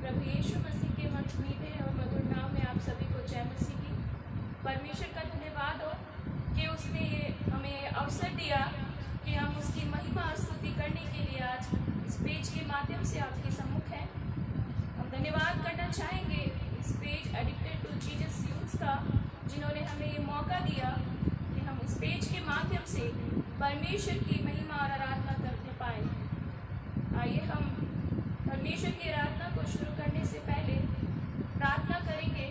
प्रभु यीशु मसीह के मीठे और मधुर नाम में आप सभी को जय मसीह की। परमेश्वर का धन्यवाद हो कि उसने हमें अवसर दिया कि हम उसकी महिमा और स्तुति करने के लिए आज इस पेज के माध्यम से आपके सम्मुख हैं। हम धन्यवाद करना चाहेंगे इस page addicted to Jesus youth का, जिन्होंने हमें ये मौका दिया कि हम इस पेज के माध्यम से परमेश्वर की महिमा और आराधना करते पाए। आइए हम परमेश्वर की आराधना को शुरू करने से पहले प्रार्थना करेंगे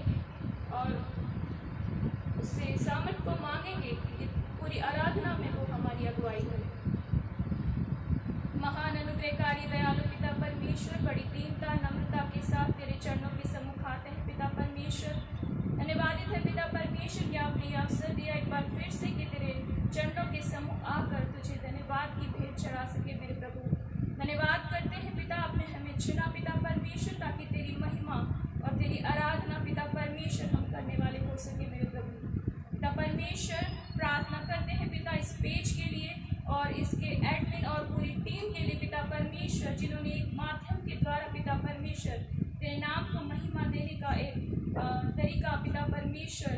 और उससे सामर्थ को मांगेंगे कि पूरी आराधना में वो हमारी अगुवाई करे। महान अनुग्रहकारी दयालु पिता परमेश्वर, बड़ी दीनता नम्रता के साथ तेरे चरणों के सम्मुख आते हैं पिता परमेश्वर। धन्यवादित है पिता परमेश्वर कि आपने यह अवसर दिया एक बार फिर से कि तेरे चरणों के सम्मुख आकर तुझे धन्यवाद की भेंट चढ़ा सके मेरे प्रभु। धन्यवाद करते हैं पिता, आपने हमें चुना पिता परमेश्वर ताकि तेरी महिमा और तेरी आराधना पिता परमेश्वर हम करने वाले हो सके मेरे प्रभु। पिता परमेश्वर, प्रार्थना करते हैं पिता इस पेज के लिए और इसके एडमिन और पूरी टीम के लिए पिता परमेश्वर, जिन्होंने एक माध्यम के द्वारा पिता परमेश्वर तेरे नाम को महिमा देने का एक तरीका पिता परमेश्वर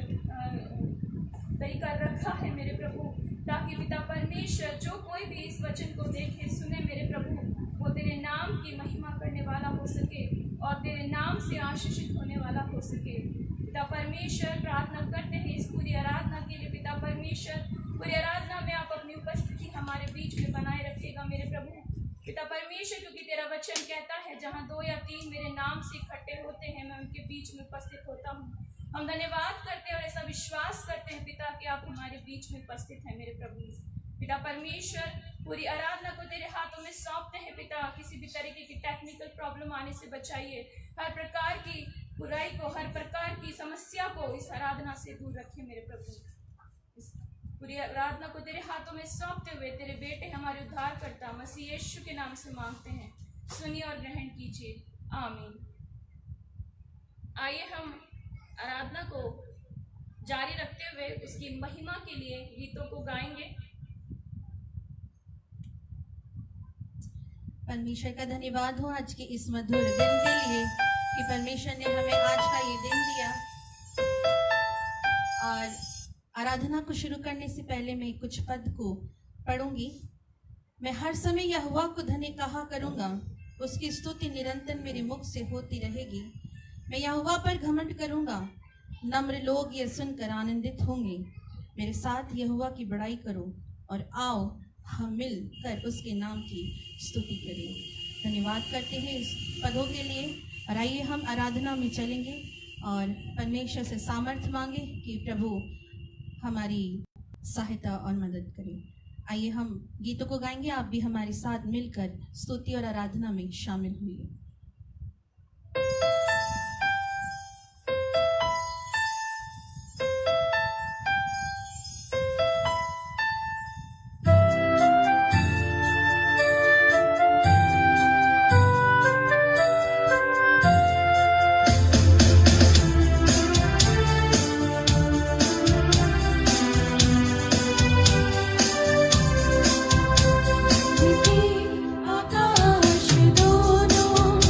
तरीका रखा है मेरे प्रभु, ताकि पिता परमेश्वर जो कोई भी इस वचन को देखे सुने मेरे प्रभु, वो तेरे नाम की महिमा करने वाला हो सके और तेरे नाम से आशीषित होने वाला हो सके। पिता परमेश्वर, प्रार्थना करते हैं इस पूरी आराधना के लिए पिता परमेश्वर। पूरी आराधना में आप अपनी उपस्थिति हमारे बीच में बनाए रखिएगा मेरे प्रभु पिता परमेश्वर, क्योंकि तेरा वचन कहता है जहाँ 2 या 3 मेरे नाम से इकट्ठे होते हैं मैं उनके बीच में उपस्थित होता हूँ। हम धन्यवाद करते हैं और ऐसा विश्वास करते हैं पिता कि आप हमारे बीच में उपस्थित हैं मेरे प्रभु। पिता परमेश्वर, पूरी आराधना को तेरे हाथों में सौंपते हैं पिता। किसी भी तरीके की टेक्निकल प्रॉब्लम आने से बचाइए, हर प्रकार की बुराई को, हर प्रकार की समस्या को इस आराधना से दूर रखिए मेरे प्रभु। इस पूरी आराधना को तेरे हाथों में सौंपते हुए तेरे बेटे हमारे उद्धारकर्ता मसीह यीशु के नाम से मांगते हैं, सुनिए और ग्रहण कीजिए, आमीन। आइए हम आराधना को जारी रखते हुए उसकी महिमा के लिए गीतों को गाएंगे। परमेश्वर का धन्यवाद हो आज के इस मधुर दिन के लिए कि परमेश्वर ने हमें आज का ये दिन दिया। और आराधना को शुरू करने से पहले मैं कुछ पद को पढ़ूंगी। मैं हर समय यहोवा को धन्य कहा करूंगा, उसकी स्तुति निरंतर मेरे मुख से होती रहेगी। मैं यहोवा पर घमंड करूंगा, नम्र लोग ये सुनकर आनंदित होंगे। मेरे साथ यहोवा की बड़ाई करो और आओ हम मिलकर उसके नाम की स्तुति करें। धन्यवाद करते हैं इस पदों के लिए। और आइए हम आराधना में चलेंगे और परमेश्वर से सामर्थ्य मांगे कि प्रभु हमारी सहायता और मदद करें। आइए हम गीतों को गाएंगे, आप भी हमारे साथ मिलकर स्तुति और आराधना में शामिल हुए। आकाश दोनों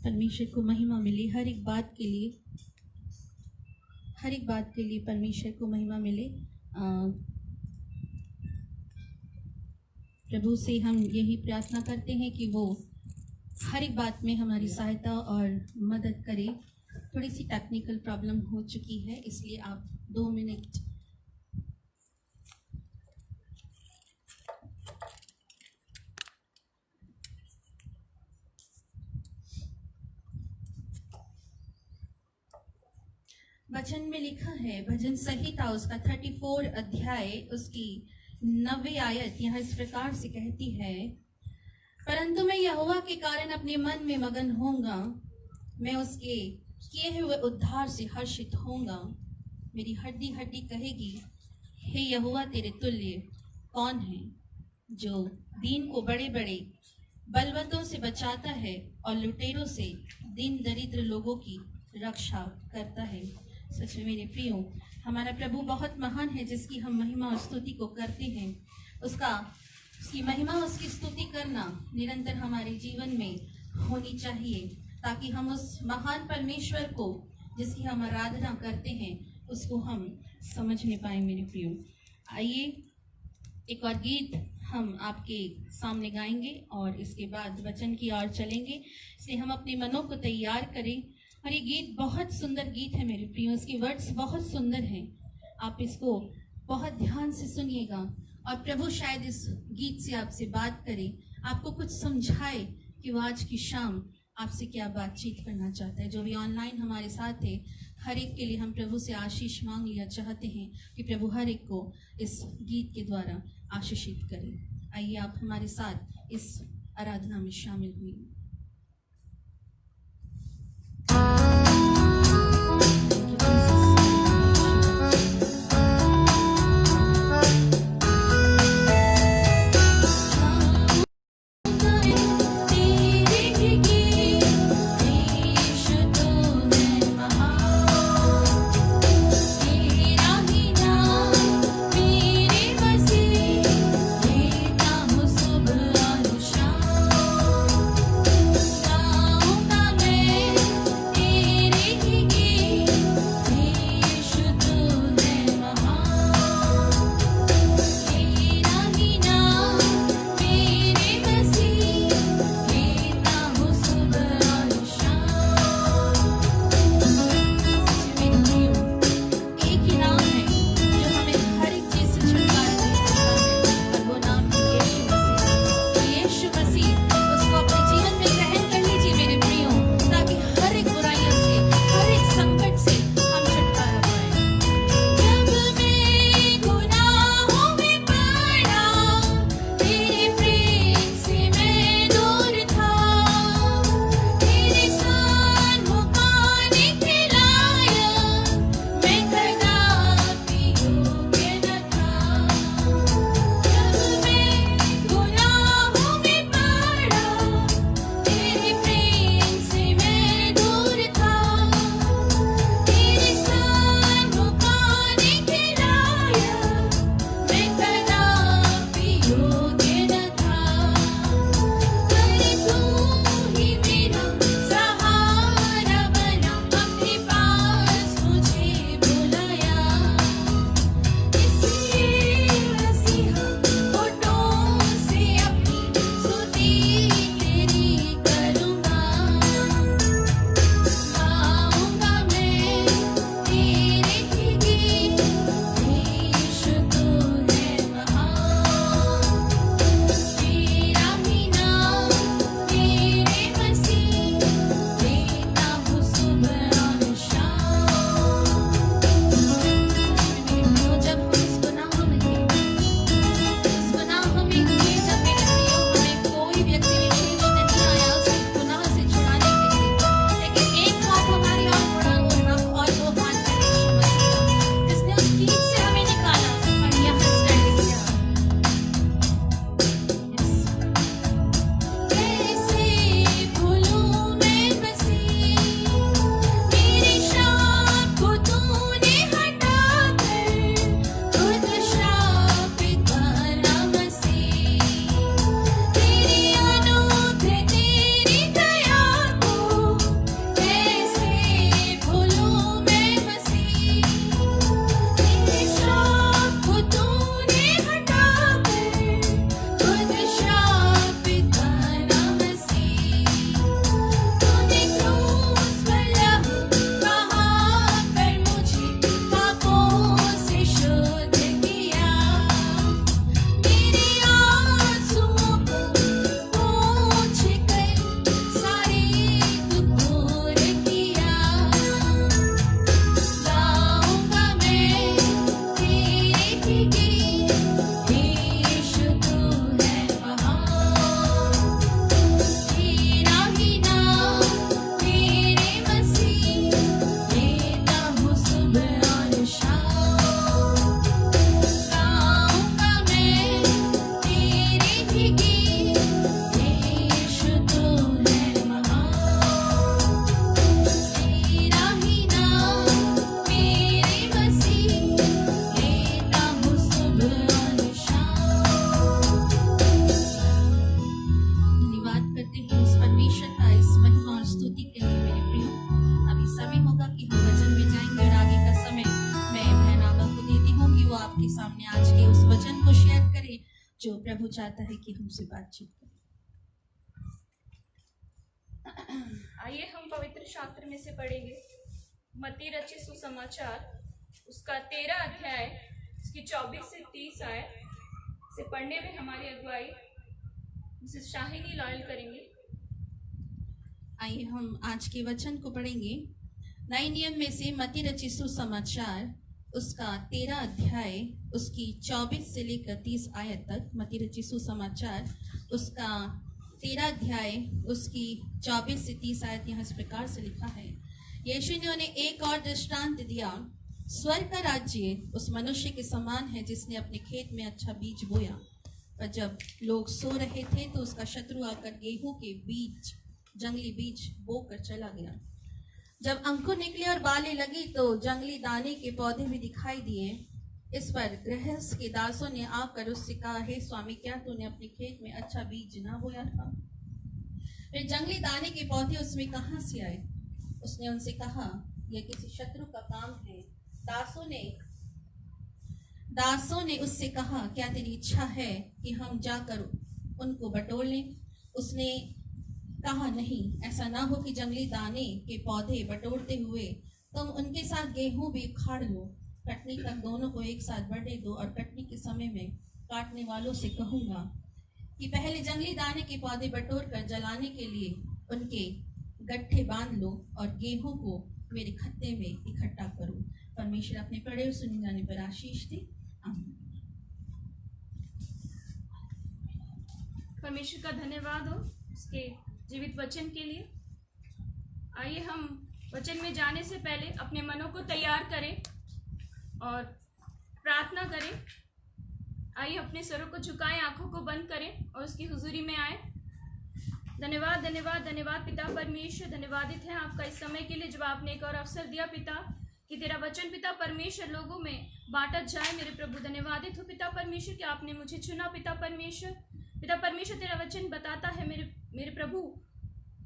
परमेश्वर को महिमा मिले, हर एक बात के लिए परमेश्वर को महिमा मिले। प्रभु से हम यही प्रार्थना करते हैं कि वो हर एक बात में हमारी सहायता और मदद करे। थोड़ी सी टेक्निकल प्रॉब्लम हो चुकी है, इसलिए आप 2 मिनट वचन में लिखा है, भजन संहिता उसका 34 अध्याय उसकी 90 आयत यहाँ इस प्रकार से कहती है, परंतु मैं यहोवा के कारण अपने मन में मगन होऊंगा, मैं उसके किए हुए उद्धार से हर्षित होऊंगा। मेरी हड्डी हड्डी कहेगी, हे यहोवा तेरे तुल्य कौन है, जो दीन को बड़े बड़े बलवंतों से बचाता है और लुटेरों से दीन दरिद्र लोगों की रक्षा करता है। सच में मेरे प्रियो, हमारा प्रभु बहुत महान है, जिसकी हम महिमा और स्तुति को करते हैं। उसकी महिमा, उसकी स्तुति करना निरंतर हमारे जीवन में होनी चाहिए, ताकि हम उस महान परमेश्वर को जिसकी हम आराधना करते हैं उसको हम समझने पाए। मेरे प्रियो, आइए एक और गीत हम आपके सामने गाएंगे और इसके बाद वचन की ओर चलेंगे। इसलिए हम अपने मनों को तैयार करें। और ये गीत बहुत सुंदर गीत है मेरे प्रियो, इसके वर्ड्स बहुत सुंदर हैं। आप इसको बहुत ध्यान से सुनिएगा और प्रभु शायद इस गीत से आपसे बात करे, आपको कुछ समझाए कि वो आज की शाम आपसे क्या बातचीत करना चाहता है। जो भी ऑनलाइन हमारे साथ है, हर एक के लिए हम प्रभु से आशीष मांग लिया चाहते हैं कि प्रभु हर एक को इस गीत के द्वारा आशीषित करें। आइए आप हमारे साथ इस आराधना में शामिल हुई। प्रभु चाहता है कि हमसे बातचीत करें। आइए हम पवित्र शास्त्र में से पढ़ेंगे मत्ती रचित सुसमाचार उसका 13 अध्याय उसकी 24 से 30 आयत से पढ़ने में हमारी अगुवाई मिसेस शाहिनी लॉयल करेंगे। आइए हम आज के वचन को पढ़ेंगे। नए नियम में से मत्ती रचित सुसमाचार उसका 13 अध्याय उसकी 24 से लेकर 30 आयत तक। मत्ती रचित सुसमाचार उसका 13 अध्याय उसकी 24 से 30 आयत यहाँ इस प्रकार से लिखा है। यीशु ने उन्हें एक और दृष्टांत दिया, स्वर्ग का राज्य उस मनुष्य के समान है जिसने अपने खेत में अच्छा बीज बोया। पर जब लोग सो रहे थे तो उसका शत्रु आकर गेहूं के बीज जंगली बीज बोकर चला गया। जब अंकुर निकले और बालें लगी तो जंगली दाने के पौधे भी दिखाई दिए। इस पर गृहस्थ के दासों ने आकर उससे कहा, हे स्वामी, क्या तूने अपने खेत में अच्छा बीज ना बोया था? फिर जंगली दाने के पौधे उसमें कहाँ से आए? उसने उनसे कहा, यह किसी शत्रु का काम है। दासों ने उससे कहा, क्या तेरी इच्छा है कि हम जाकर उनको बटोर लें? उसने कहा, नहीं, ऐसा ना हो कि जंगली दाने के पौधे बटोरते हुए तुम उनके साथ गेहूं भी उखाड़ लो। कटनी तक दोनों को एक साथ बढ़े दो और कटनी के समय में काटने वालों से कहूंगा कि पहले जंगली दाने के पौधे बटोर कर जलाने के लिए उनके गट्ठे बांध लो और गेहूं को मेरे खत्ते में इकट्ठा करो। परमेश्वर अपने पढ़े और सुने जाने पर आशीष दे। आमीन। परमेश्वर का धन्यवाद हो उसके जीवित वचन के लिए। आइए हम वचन में जाने से पहले अपने मनों को तैयार करें और प्रार्थना करें। आइए अपने सरों को झुकाएं, आंखों को बंद करें और उसकी हुजूरी में आए। धन्यवाद धन्यवाद धन्यवाद पिता परमेश्वर, धन्यवादित है आपका इस समय के लिए जब आपने एक और अवसर दिया पिता कि तेरा वचन पिता परमेश्वर लोगों में बांटा जाए। मेरे प्रभु धन्यवादित हो पिता परमेश्वर कि आपने मुझे चुना पिता परमेश्वर। पिता परमेश्वर तेरा वचन बताता है मेरे प्रभु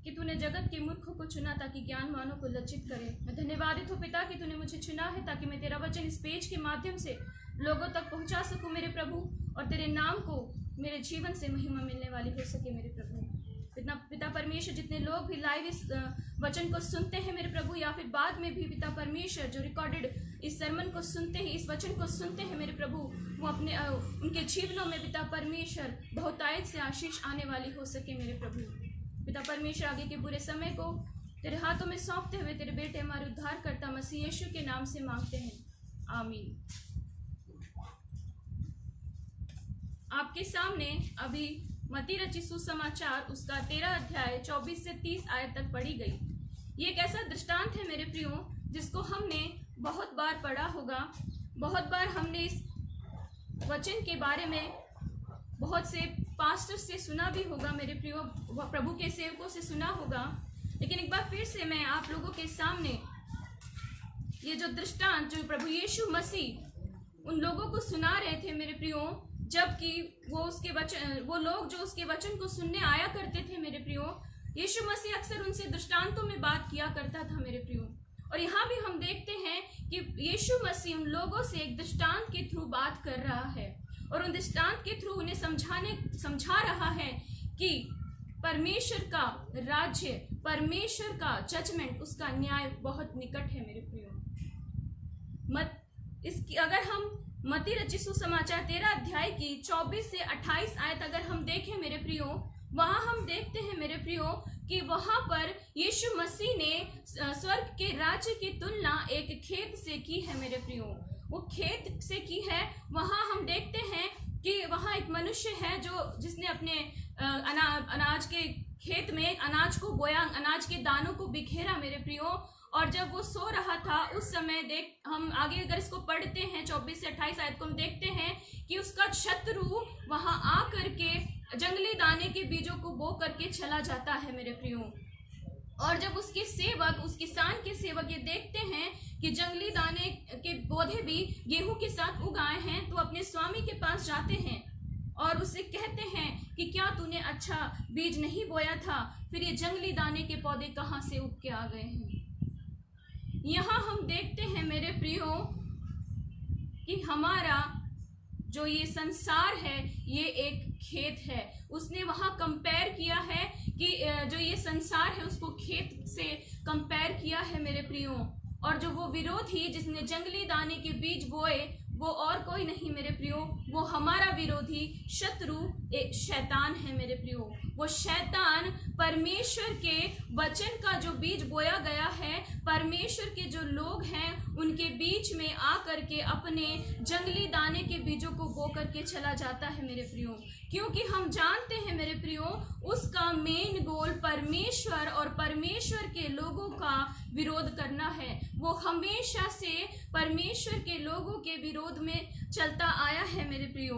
कि तूने जगत के मूर्खों को चुना ताकि ज्ञानवानों को लज्जित करे। मैं धन्यवादित हूँ पिता कि तूने मुझे चुना है ताकि मैं तेरा वचन इस पेज के माध्यम से लोगों तक पहुंचा सकूं मेरे प्रभु, और तेरे नाम को मेरे जीवन से महिमा मिलने वाली हो सके मेरे प्रभु। पिता परमेश्वर, जितने लोग भी लाइव इस वचन को सुनते हैं मेरे प्रभु, या फिर बाद में भी पिता परमेश्वर जो रिकॉर्डेड इस सरमन को सुनते हैं, इस वचन को सुनते हैं मेरे प्रभु, वो अपने उनके जीवनों में पिता परमेश्वर बहुतायत से आशीष आने वाली हो सके मेरे प्रभु। पिता परमेश्वर, आगे के बुरे समय को तेरे हाथों में सौंपते हुए तेरे बेटे हमारे उद्धारकर्ता मसीह यीशु के नाम से मांगते हैं, आमीन। आपके सामने अभी मत्ती रचित सुसमाचार उसका 13 अध्याय 24 से 30 आयत तक पढ़ी गई। ये एक ऐसा दृष्टांत है मेरे प्रियो जिसको हमने बहुत बार पढ़ा होगा, बहुत बार हमने इस वचन के बारे में बहुत से पास्टर से सुना भी होगा मेरे प्रियो, प्रभु के सेवकों से सुना होगा। लेकिन एक बार फिर से मैं आप लोगों के सामने ये जो दृष्टांत जो प्रभु यीशु मसीह उन लोगों को सुना रहे थे मेरे प्रियो, जबकि वो लोग जो उसके वचन को सुनने आया करते थे मेरे प्रियो, यीशु मसीह अक्सर उनसे दृष्टांतों में बात किया करता था मेरे प्रियो। और यहाँ भी हम देखते हैं कि यीशु मसीह उन लोगों से एक दृष्टांत के थ्रू बात कर रहा है और उन दृष्टांत के थ्रू उन्हें समझा रहा है कि परमेश्वर का राज्य, परमेश्वर का जजमेंट, उसका न्याय बहुत निकट है मेरे प्रियो। अगर हम मत्ती रचित सुसमाचार 13 अध्याय की 24 से 28 आयत अगर हम देखें मेरे प्रियो, वहां हम देखते हैं मेरे प्रियो कि वहां पर यीशु मसीह ने स्वर्ग के राज्य की तुलना एक खेत से की है मेरे प्रियो। वो खेत से की है। वहां हम देखते हैं कि वहां एक मनुष्य है जिसने अपने अनाज के खेत में अनाज को बोया, अनाज के दानों को बिखेरा मेरे प्रियो। और जब वो सो रहा था उस समय हम आगे अगर इसको पढ़ते हैं 24 से 28 आयत को, हम देखते हैं कि उसका शत्रु वहां आ करके जंगली दाने के बीजों को बो करके चला जाता है मेरे प्रियो। और जब उसके सेवक, उस किसान के सेवक ये देखते हैं कि जंगली दाने के पौधे भी गेहूं के साथ उगाए हैं, तो अपने स्वामी के पास जाते हैं और उससे कहते हैं कि क्या तूने अच्छा बीज नहीं बोया था? फिर ये जंगली दाने के पौधे कहाँ से उग के आ गए हैं? यहाँ हम देखते हैं मेरे प्रियो कि हमारा जो ये संसार है ये एक खेत है। उसने वहां कंपेयर किया है कि जो ये संसार है उसको खेत से कंपेयर किया है मेरे प्रियो। और जो वो विरोधी जिसने जंगली दाने के बीज बोए वो और कोई नहीं मेरे प्रियो, वो हमारा विरोधी शत्रु एक शैतान है मेरे प्रियो। वो शैतान परमेश्वर के वचन का जो बीज बोया गया है, परमेश्वर के जो लोग हैं उनके बीच में आकर के अपने जंगली दाने के बीजों को बो करके चला जाता है मेरे प्रियो। क्योंकि हम जानते हैं मेरे प्रियो उसका मेन गोल परमेश्वर और परमेश्वर के लोगों का विरोध करना है। वो हमेशा से परमेश्वर के लोगों के विरोध में चलता आया है मेरे प्रियो।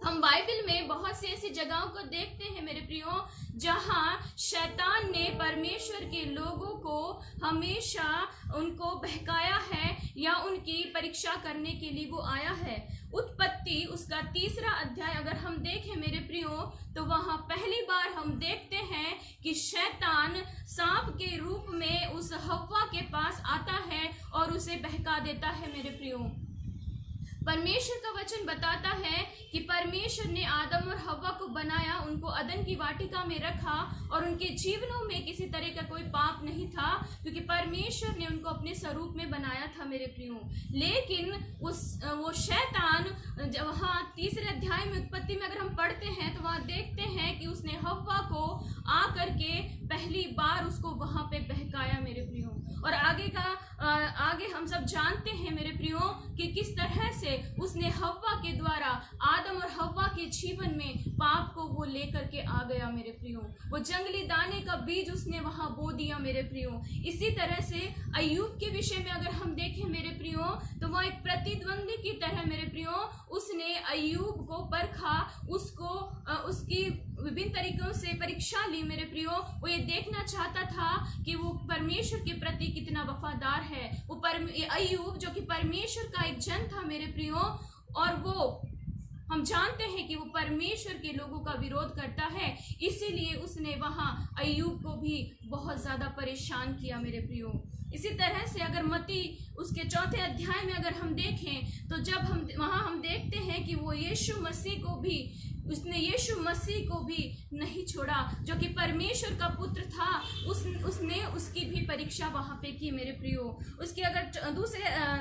हम बाइबल में बहुत सी ऐसी जगहों को देखते हैं मेरे प्रियो जहां शैतान ने परमेश्वर के लोगों को हमेशा उनको बहकाया है या उनकी परीक्षा करने के लिए वो आया है। उत्पत्ति उसका 3 अध्याय अगर हम देखें मेरे प्रियो तो वहां पहली बार हम देखते हैं कि शैतान सांप के रूप में उस हव्वा के पास आता है और उसे बहका देता है मेरे प्रियो। परमेश्वर का वचन बताता है कि परमेश्वर ने आदम और हव्वा को बनाया, उनको अदन की वाटिका में रखा और उनके जीवनों में किसी तरह का कोई पाप नहीं था क्योंकि परमेश्वर ने उनको अपने स्वरूप में बनाया था मेरे प्रियो। लेकिन वो शैतान वहाँ 3 अध्याय में उत्पत्ति में अगर हम पढ़ते हैं तो वहाँ देखते हैं कि उसने हव्वा को आकर के पहली बार उसको वहाँ पे बहकाया मेरे प्रियो। और आगे हम सब जानते हैं मेरे प्रियो कि किस तरह से उसने हव्वा के द्वारा आदम और हव्वा के जीवन में पाप को वो लेकर के आ गया मेरे प्रियो। वो जंगली दाने का बीज उसने वहां बो दिया मेरे प्रियो। इसी तरह से अय्यूब के विषय में अगर हम देखें मेरे प्रियो तो वह एक प्रतिद्वंदी की तरह मेरे प्रियो उसने अय्यूब को परखा, उसकी विभिन्न तरीकों से परीक्षा ली मेरे प्रियो। वो ये देखना चाहता था कि वो परमेश्वर के प्रति कितना वफादार है। वो अय्यूब जो कि परमेश्वर का एक जन था मेरे प्रियो, और वो हम जानते हैं कि वो परमेश्वर के लोगों का विरोध करता है, इसीलिए उसने वहां अय्यूब को भी बहुत ज्यादा परेशान किया मेरे प्रियो। इसी तरह से अगर मत्ती उसके 4 अध्याय में अगर हम देखें तो जब हम देखते हैं कि वो यीशु मसीह को भी नहीं छोड़ा जो कि परमेश्वर का पुत्र था। उसने उसकी भी परीक्षा वहां पे की मेरे प्रियो। उसकी अगर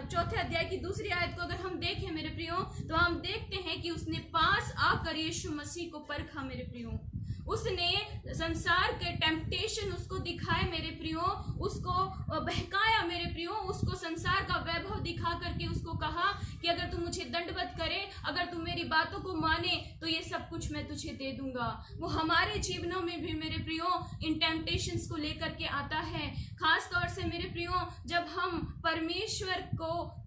4 अध्याय की 2 आयत को अगर हम देखें मेरे प्रियो तो हम देखते हैं कि उसने पास आकर यीशु मसीह को परखा मेरे प्रियो। उसने संसार के टेम्पटेशन उसको दिखाए मेरे प्रियो, उसको बहकाया मेरे प्रियो, उसको संसार का वैभव दिखा करके उसको कहा कि अगर तू मुझे दंडवत करे, अगर तू मेरी बातों को माने तो ये सब कुछ मैं तुझे दे दूंगा। वो हमारे जीवनों में भी मेरे प्रियो इन टेम्पटेशंस को लेकर के आता है। खास तौर से मेरे प्रियो जब हम परमेश्वर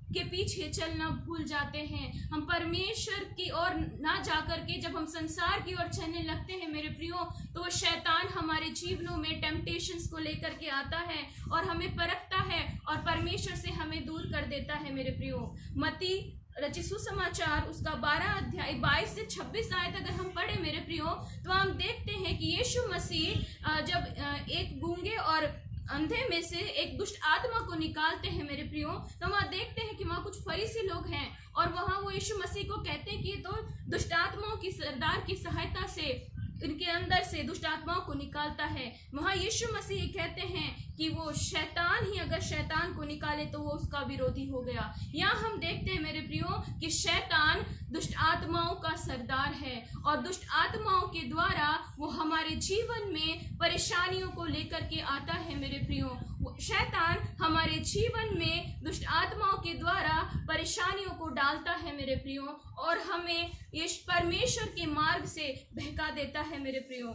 के पीछे चलना भूल जाते हैं, हम परमेश्वर की ओर ना जाकर के जब हम संसार की ओर चलने लगते हैं मेरे प्रियो तो वो शैतान हमारे जीवनों में टेम्पटेशंस को लेकर के आता है और हमें परखता है और परमेश्वर से हमें दूर कर देता है मेरे प्रियो। मत्ती रचित सुसमाचार उसका 12 अध्याय 22 से 26 आयत अगर हम पढ़े मेरे प्रियो तो हम देखते हैं कि यीशु मसीह जब एक गूंगे और अंधे में से एक दुष्ट आत्मा को निकालते हैं मेरे प्रियो तो वहां देखते हैं कि वहां कुछ फरीसी लोग हैं और वहां वो यीशु मसीह को कहते हैं कि ये तो दुष्ट आत्माओं की सरदार की सहायता से इनके अंदर से दुष्ट आत्माओं को निकालता है। वहां यीशु मसीह कहते हैं कि वो शैतान ही अगर शैतान को निकाले तो वो उसका विरोधी हो गया। यहाँ हम देखते हैं मेरे प्रियो कि शैतान दुष्ट आत्माओं का सरदार है और दुष्ट आत्माओं के द्वारा वो हमारे जीवन में परेशानियों को लेकर के आता है मेरे प्रियो। शैतान हमारे जीवन में दुष्ट आत्माओं के द्वारा परेशानियों को डालता है मेरे प्रियो और हमें ये परमेश्वर के मार्ग से बहका देता है मेरे प्रियो।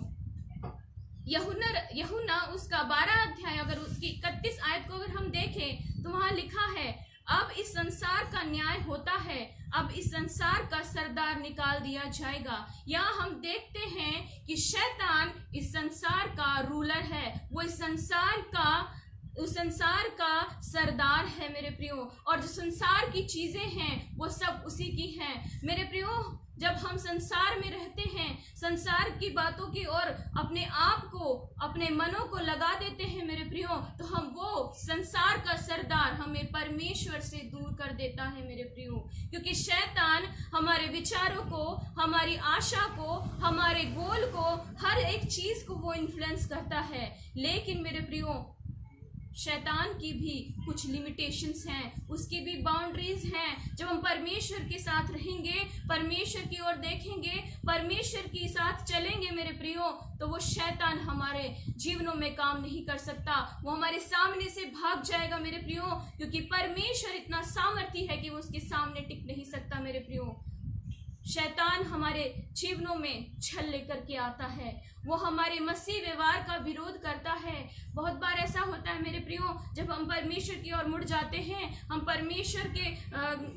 यूहन्ना उसका 12 अध्याय अगर उसकी 31 आयत को अगर हम देखें तो वहां लिखा है अब इस संसार का न्याय होता है, अब इस संसार का सरदार निकाल दिया जाएगा। यहाँ हम देखते हैं कि शैतान इस संसार का रूलर है, वो इस संसार का सरदार है मेरे प्रियो और जो संसार की चीजें हैं वो सब उसी की हैं मेरे प्रियो। जब हम संसार में रहते हैं, संसार की बातों की ओर अपने आप को को अपने मनों को लगा देते हैं मेरे प्रियो, तो हम वो संसार का सरदार हमें परमेश्वर से दूर कर देता है मेरे प्रियो। क्योंकि शैतान हमारे विचारों को, हमारी आशा को, हमारे गोल को, हर एक चीज को वो इन्फ्लुएंस करता है। लेकिन मेरे प्रियो, शैतान की भी कुछ लिमिटेशंस हैं, उसकी भी बाउंड्रीज हैं। जब हम परमेश्वर के साथ रहेंगे, परमेश्वर की ओर देखेंगे, परमेश्वर के साथ चलेंगे मेरे प्रियो, तो वो शैतान हमारे जीवनों में काम नहीं कर सकता, वो हमारे सामने से भाग जाएगा मेरे प्रियो। क्योंकि परमेश्वर इतना सामर्थी है कि वो उसके सामने टिक नहीं सकता मेरे प्रियो। शैतान हमारे जीवनों में छल लेकर के आता है, वो हमारे मसीह व्यवहार का विरोध करता है। बहुत बार ऐसा होता है मेरे प्रियो, जब हम परमेश्वर की ओर मुड़ जाते हैं, हम परमेश्वर के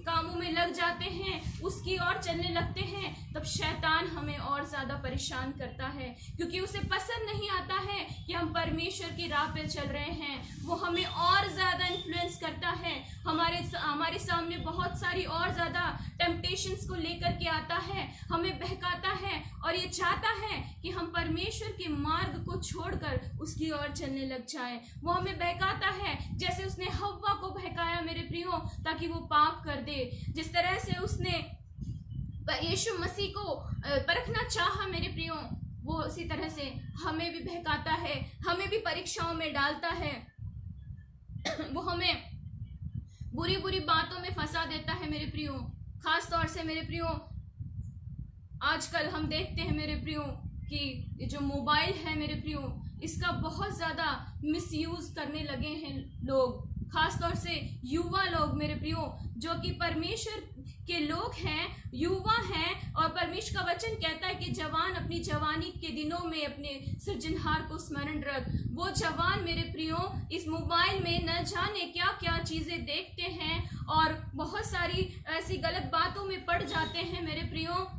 कामों में लग जाते हैं, उसकी ओर चलने लगते हैं, तब शैतान हमें और ज्यादा परेशान करता है। क्योंकि उसे पसंद नहीं आता है कि हम परमेश्वर की राह पे चल रहे हैं, वो हमें और ज्यादा इन्फ्लुएंस करता है, हमारे सामने बहुत सारी और ज्यादा टेम्पटेशंस को लेकर के आता है, हमें बहकाता है और ये चाहता है कि हम परमेश्वर के मार्ग को छोड़कर उसकी ओर चलने लग जाएं। वो हमें बहकाता है जैसे उसने हव्वा को बहकाया मेरे प्रियो, ताकि वो पाप कर दे। जिस तरह से उसने यीशु मसीह को परखना चाहा मेरे प्रियो, वो उसी तरह से हमें भी बहकाता है, हमें भी परीक्षाओं में डालता है, वो हमें बुरी बुरी बातों में फंसा देता है मेरे प्रियो। खास तौर से मेरे प्रियो, आजकल हम देखते हैं मेरे प्रियो कि ये जो मोबाइल है मेरे प्रियो, इसका बहुत ज्यादा मिसयूज करने लगे हैं लोग, खास तौर से युवा लोग मेरे प्रियो, जो कि परमेश्वर के लोग हैं, युवा हैं। और परमेश्वर का वचन कहता है कि जवान अपनी जवानी के दिनों में अपने सृजनहार को स्मरण रख। वो जवान मेरे प्रियो इस मोबाइल में न जाने क्या क्या चीजें देखते हैं और बहुत सारी ऐसी गलत बातों में पड़ जाते हैं मेरे प्रियो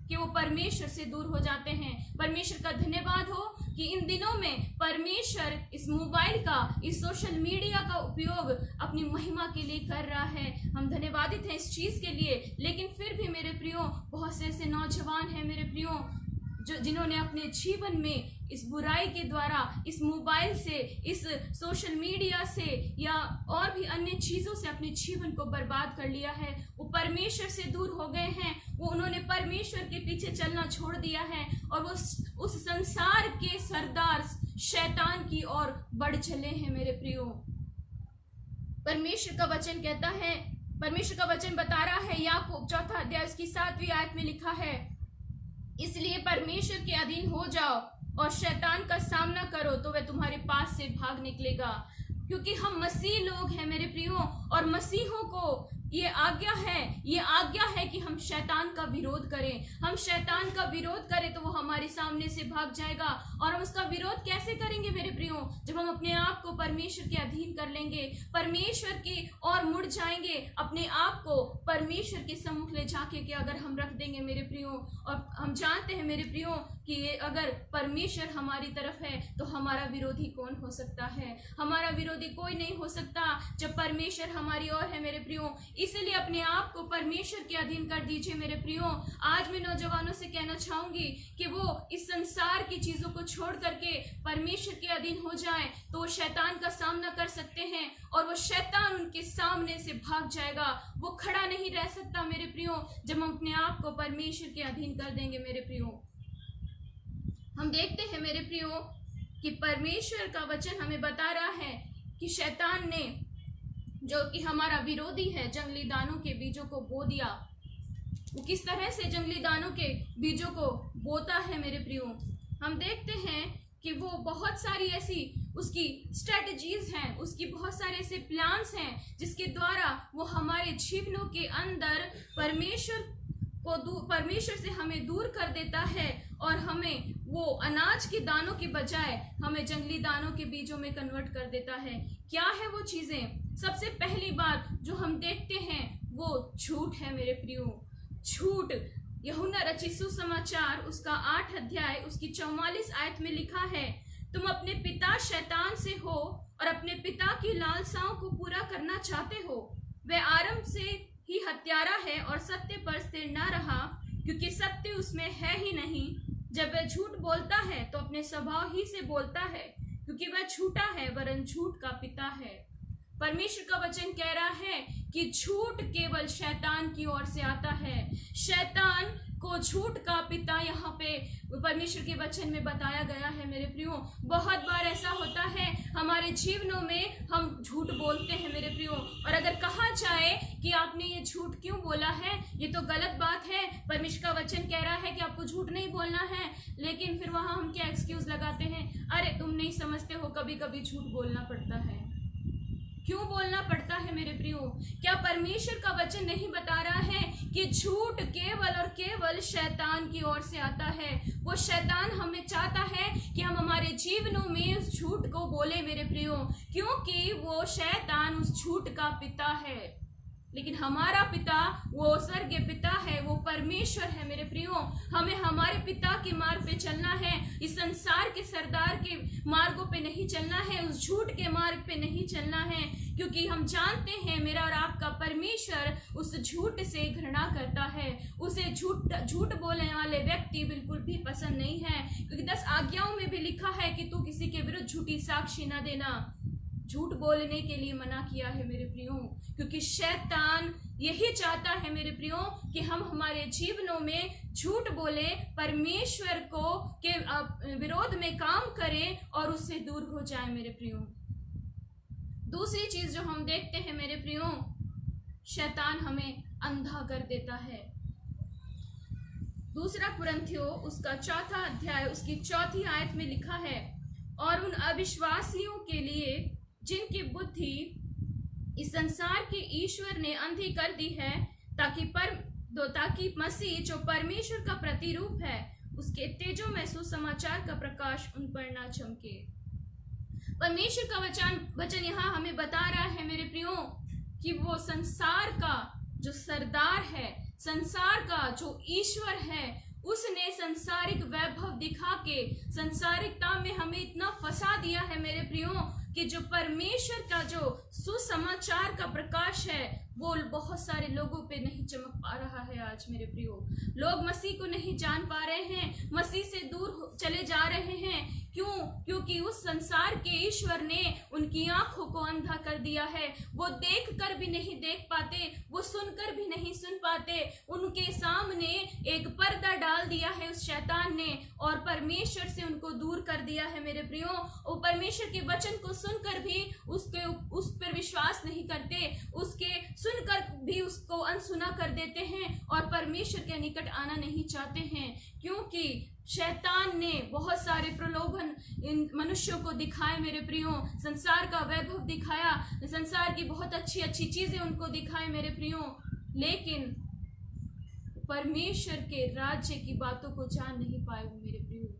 कि वो परमेश्वर से दूर हो जाते हैं। परमेश्वर का धन्यवाद हो कि इन दिनों में परमेश्वर इस मोबाइल का, इस सोशल मीडिया का उपयोग अपनी महिमा के लिए कर रहा है। हम धन्यवादित हैं इस चीज के लिए। लेकिन फिर भी मेरे प्रियो, बहुत से ऐसे नौजवान हैं मेरे प्रियो जिन्होंने अपने जीवन में इस बुराई के द्वारा, इस मोबाइल से, इस सोशल मीडिया से या और भी अन्य चीजों से अपने जीवन को बर्बाद कर लिया है। वो परमेश्वर से दूर हो गए हैं, उन्होंने परमेश्वर के पीछे चलना छोड़ दिया है और वो उस संसार के सरदार शैतान की ओर बढ़ चले हैं मेरे प्रियो। परमेश्वर का वचन कहता है, परमेश्वर का वचन बता रहा है, याकूब 4 अध्याय उसकी 7वीं आयत में लिखा है, इसलिए परमेश्वर के अधीन हो जाओ और शैतान का सामना करो तो वह तुम्हारे पास से भाग निकलेगा। क्योंकि हम मसीह लोग हैं मेरे प्रियो, और मसीहों को ये आज्ञा है कि हम शैतान का विरोध करें। हम शैतान का विरोध करें तो वो हमारे सामने से भाग जाएगा। और हम उसका विरोध कैसे करेंगे मेरे प्रियो? जब हम अपने आप को परमेश्वर के अधीन कर लेंगे, परमेश्वर की ओर मुड़ जाएंगे, अपने आप को परमेश्वर के सम्मुख ले जाके के अगर हम रख देंगे मेरे प्रियो। और हम जानते हैं मेरे प्रियो कि अगर परमेश्वर हमारी तरफ है तो हमारा विरोधी कौन हो सकता है? हमारा विरोधी कोई नहीं हो सकता जब परमेश्वर हमारी ओर है मेरे प्रियो। इसलिए अपने आप को परमेश्वर के अधीन कर दीजिए मेरे प्रियो। आज मैं नौजवानों से कहना चाहूंगी कि वो इस संसार की चीजों को छोड़ करके परमेश्वर के अधीन हो जाएं, तो वो शैतान का सामना कर सकते हैं और वो शैतान उनके सामने से भाग जाएगा। वो खड़ा नहीं रह सकता मेरे प्रियो जब हम अपने आप को परमेश्वर के अधीन कर देंगे मेरे प्रियो। हम देखते हैं मेरे प्रियो कि परमेश्वर का वचन हमें बता रहा है कि शैतान ने, जो कि हमारा विरोधी है, जंगली दानों के बीजों को बो दिया। वो किस तरह से जंगली दानों के बीजों को बोता है मेरे प्रियो? हम देखते हैं कि वो बहुत सारी ऐसी उसकी स्ट्रेटजीज हैं, उसकी बहुत सारे ऐसे प्लान्स हैं जिसके द्वारा वो हमारे जीवनों के अंदर परमेश्वर से हमें दूर कर देता है और हमें वो अनाज के दानों के बजाय हमें जंगली दानों के बीजों में कन्वर्ट कर देता है। क्या है वो चीजें? सबसे पहली बात जो हम देखते हैं वो झूठ है मेरे प्रियो। झूठ। यूहन्ना रचित सुसमाचार उसका 8 अध्याय उसकी 44 आयत में लिखा है, तुम अपने पिता शैतान से हो और अपने पिता की लालसाओं को पूरा करना चाहते हो। वह आरंभ से ही हत्यारा है और सत्य पर स्थिर न रहा, क्योंकि सत्य उसमें है ही नहीं। जब वह झूठ बोलता है तो अपने स्वभाव ही से बोलता है, क्योंकि वह झूठा है वरन झूठ का पिता है। परमेश्वर का वचन कह रहा है कि झूठ केवल शैतान की ओर से आता है। शैतान को झूठ का पिता यहाँ पे परमेश्वर के वचन में बताया गया है। मेरे प्रियो, बहुत बार ऐसा होता है हमारे जीवनों में हम झूठ बोलते हैं मेरे प्रियो, और अगर कहा जाए कि आपने ये झूठ क्यों बोला है, ये तो गलत बात है। परमेश्वर का वचन कह रहा है कि आपको झूठ नहीं बोलना है, लेकिन फिर वहां हम क्या एक्सक्यूज लगाते हैं, अरे तुम नहीं समझते हो, कभी कभी झूठ बोलना पड़ता है। क्यों बोलना पड़ता है मेरे प्रियो? क्या परमेश्वर का वचन नहीं बता रहा है कि झूठ केवल और केवल शैतान की ओर से आता है? वो शैतान हमें चाहता है कि हम हमारे जीवनों में उस झूठ को बोले मेरे प्रियो, क्योंकि वो शैतान उस झूठ का पिता है। लेकिन हमारा पिता वो स्वर्गीय पिता है, वो परमेश्वर है मेरे प्रियो। हमें हमारे पिता के मार्ग पे चलना है, इस संसार के सरदार के मार्गों पे नहीं चलना है, उस झूठ के मार्ग पे नहीं चलना है, क्योंकि हम जानते हैं मेरा और आपका परमेश्वर उस झूठ से घृणा करता है। उसे झूठ बोलने वाले व्यक्ति बिल्कुल भी पसंद नहीं है, क्योंकि 10 आज्ञाओं में भी लिखा है कि तू किसी के विरुद्ध झूठी साक्षी न देना। झूठ बोलने के लिए मना किया है मेरे प्रियो, क्योंकि शैतान यही चाहता है मेरे प्रियो कि हम हमारे जीवनों में झूठ बोले, परमेश्वर को के विरोध में काम करें और उससे दूर हो जाए मेरे प्रियो। दूसरी चीज जो हम देखते हैं मेरे प्रियो, शैतान हमें अंधा कर देता है। दूसरा कुरिन्थियों उसका 4 अध्याय उसकी 4 आयत में लिखा है, और उन अविश्वासियों के लिए जिनकी बुद्धि इस संसार के ईश्वर ने अंधी कर दी है, ताकि मसीह जो परमेश्वर का प्रतिरूप है उसके तेजो में सुसमाचार का प्रकाश उन पर ना चमके। परमेश्वर का वचन यहाँ हमें बता रहा है मेरे प्रियो कि वो संसार का जो सरदार है, संसार का जो ईश्वर है, उसने संसारिक वैभव दिखा के संसारिकता में हमें इतना फंसा दिया है मेरे प्रियो कि जो परमेश्वर का जो सुसमाचार का प्रकाश है वो बहुत सारे लोगों पे नहीं चमक पा रहा है। आज मेरे प्रियो, लोग मसीह को नहीं जान पा रहे हैं, मसीह से दूर चले जा रहे हैं। क्यों? क्योंकि उस संसार के ईश्वर ने उनकी आंखों को अंधा कर दिया है। वो देख कर भी नहीं देख पाते, वो सुनकर भी नहीं सुन पाते। उनके सामने एक पर्दा डाल दिया है उस शैतान ने, और परमेश्वर से उनको दूर कर दिया है मेरे प्रियो। वो परमेश्वर के वचन को सुनकर भी उस पर विश्वास नहीं करते, उसके सुनकर भी उसको अनसुना कर देते हैं और परमेश्वर के निकट आना नहीं चाहते हैं, क्योंकि शैतान ने बहुत सारे प्रलोभन इन मनुष्यों को दिखाए मेरे प्रियो। संसार का वैभव दिखाया, संसार की बहुत अच्छी अच्छी चीजें उनको दिखाए मेरे प्रियो, लेकिन परमेश्वर के राज्य की बातों को जान नहीं पाए वो मेरे प्रियो,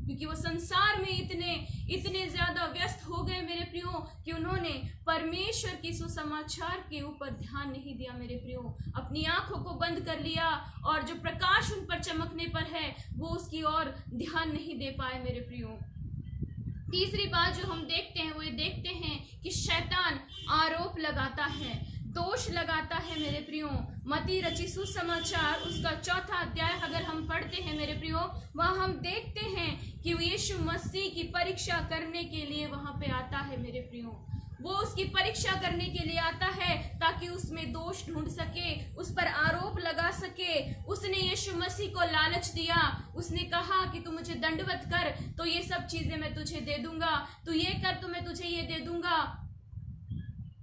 क्योंकि वो संसार में इतने ज्यादा व्यस्त हो गए मेरे प्रियो कि उन्होंने परमेश्वर की सुसमाचार के ऊपर ध्यान नहीं दिया मेरे प्रियो। अपनी आंखों को बंद कर लिया और जो प्रकाश उन पर चमकने पर है वो उसकी ओर ध्यान नहीं दे पाए मेरे प्रियो। तीसरी बात जो हम देखते हैं वो ये देखते हैं कि शैतान आरोप लगाता है, दोष लगाता है मेरे प्रियो। मती रची सुसमाचार उसका 4 अध्याय अगर हम पढ़ते हैं मेरे प्रियो, वहां हम देखते हैं कि यीशु मसीह की परीक्षा करने के लिए वहां पे आता है मेरे प्रियो। वो उसकी परीक्षा करने के लिए आता है ताकि उसमें दोष ढूंढ सके, उस पर आरोप लगा सके। उसने यीशु मसीह को लालच दिया, उसने कहा कि तू मुझे दंडवत कर तो ये सब चीजें मैं तुझे दे दूंगा, तू ये कर तो मैं तुझे ये दे दूंगा।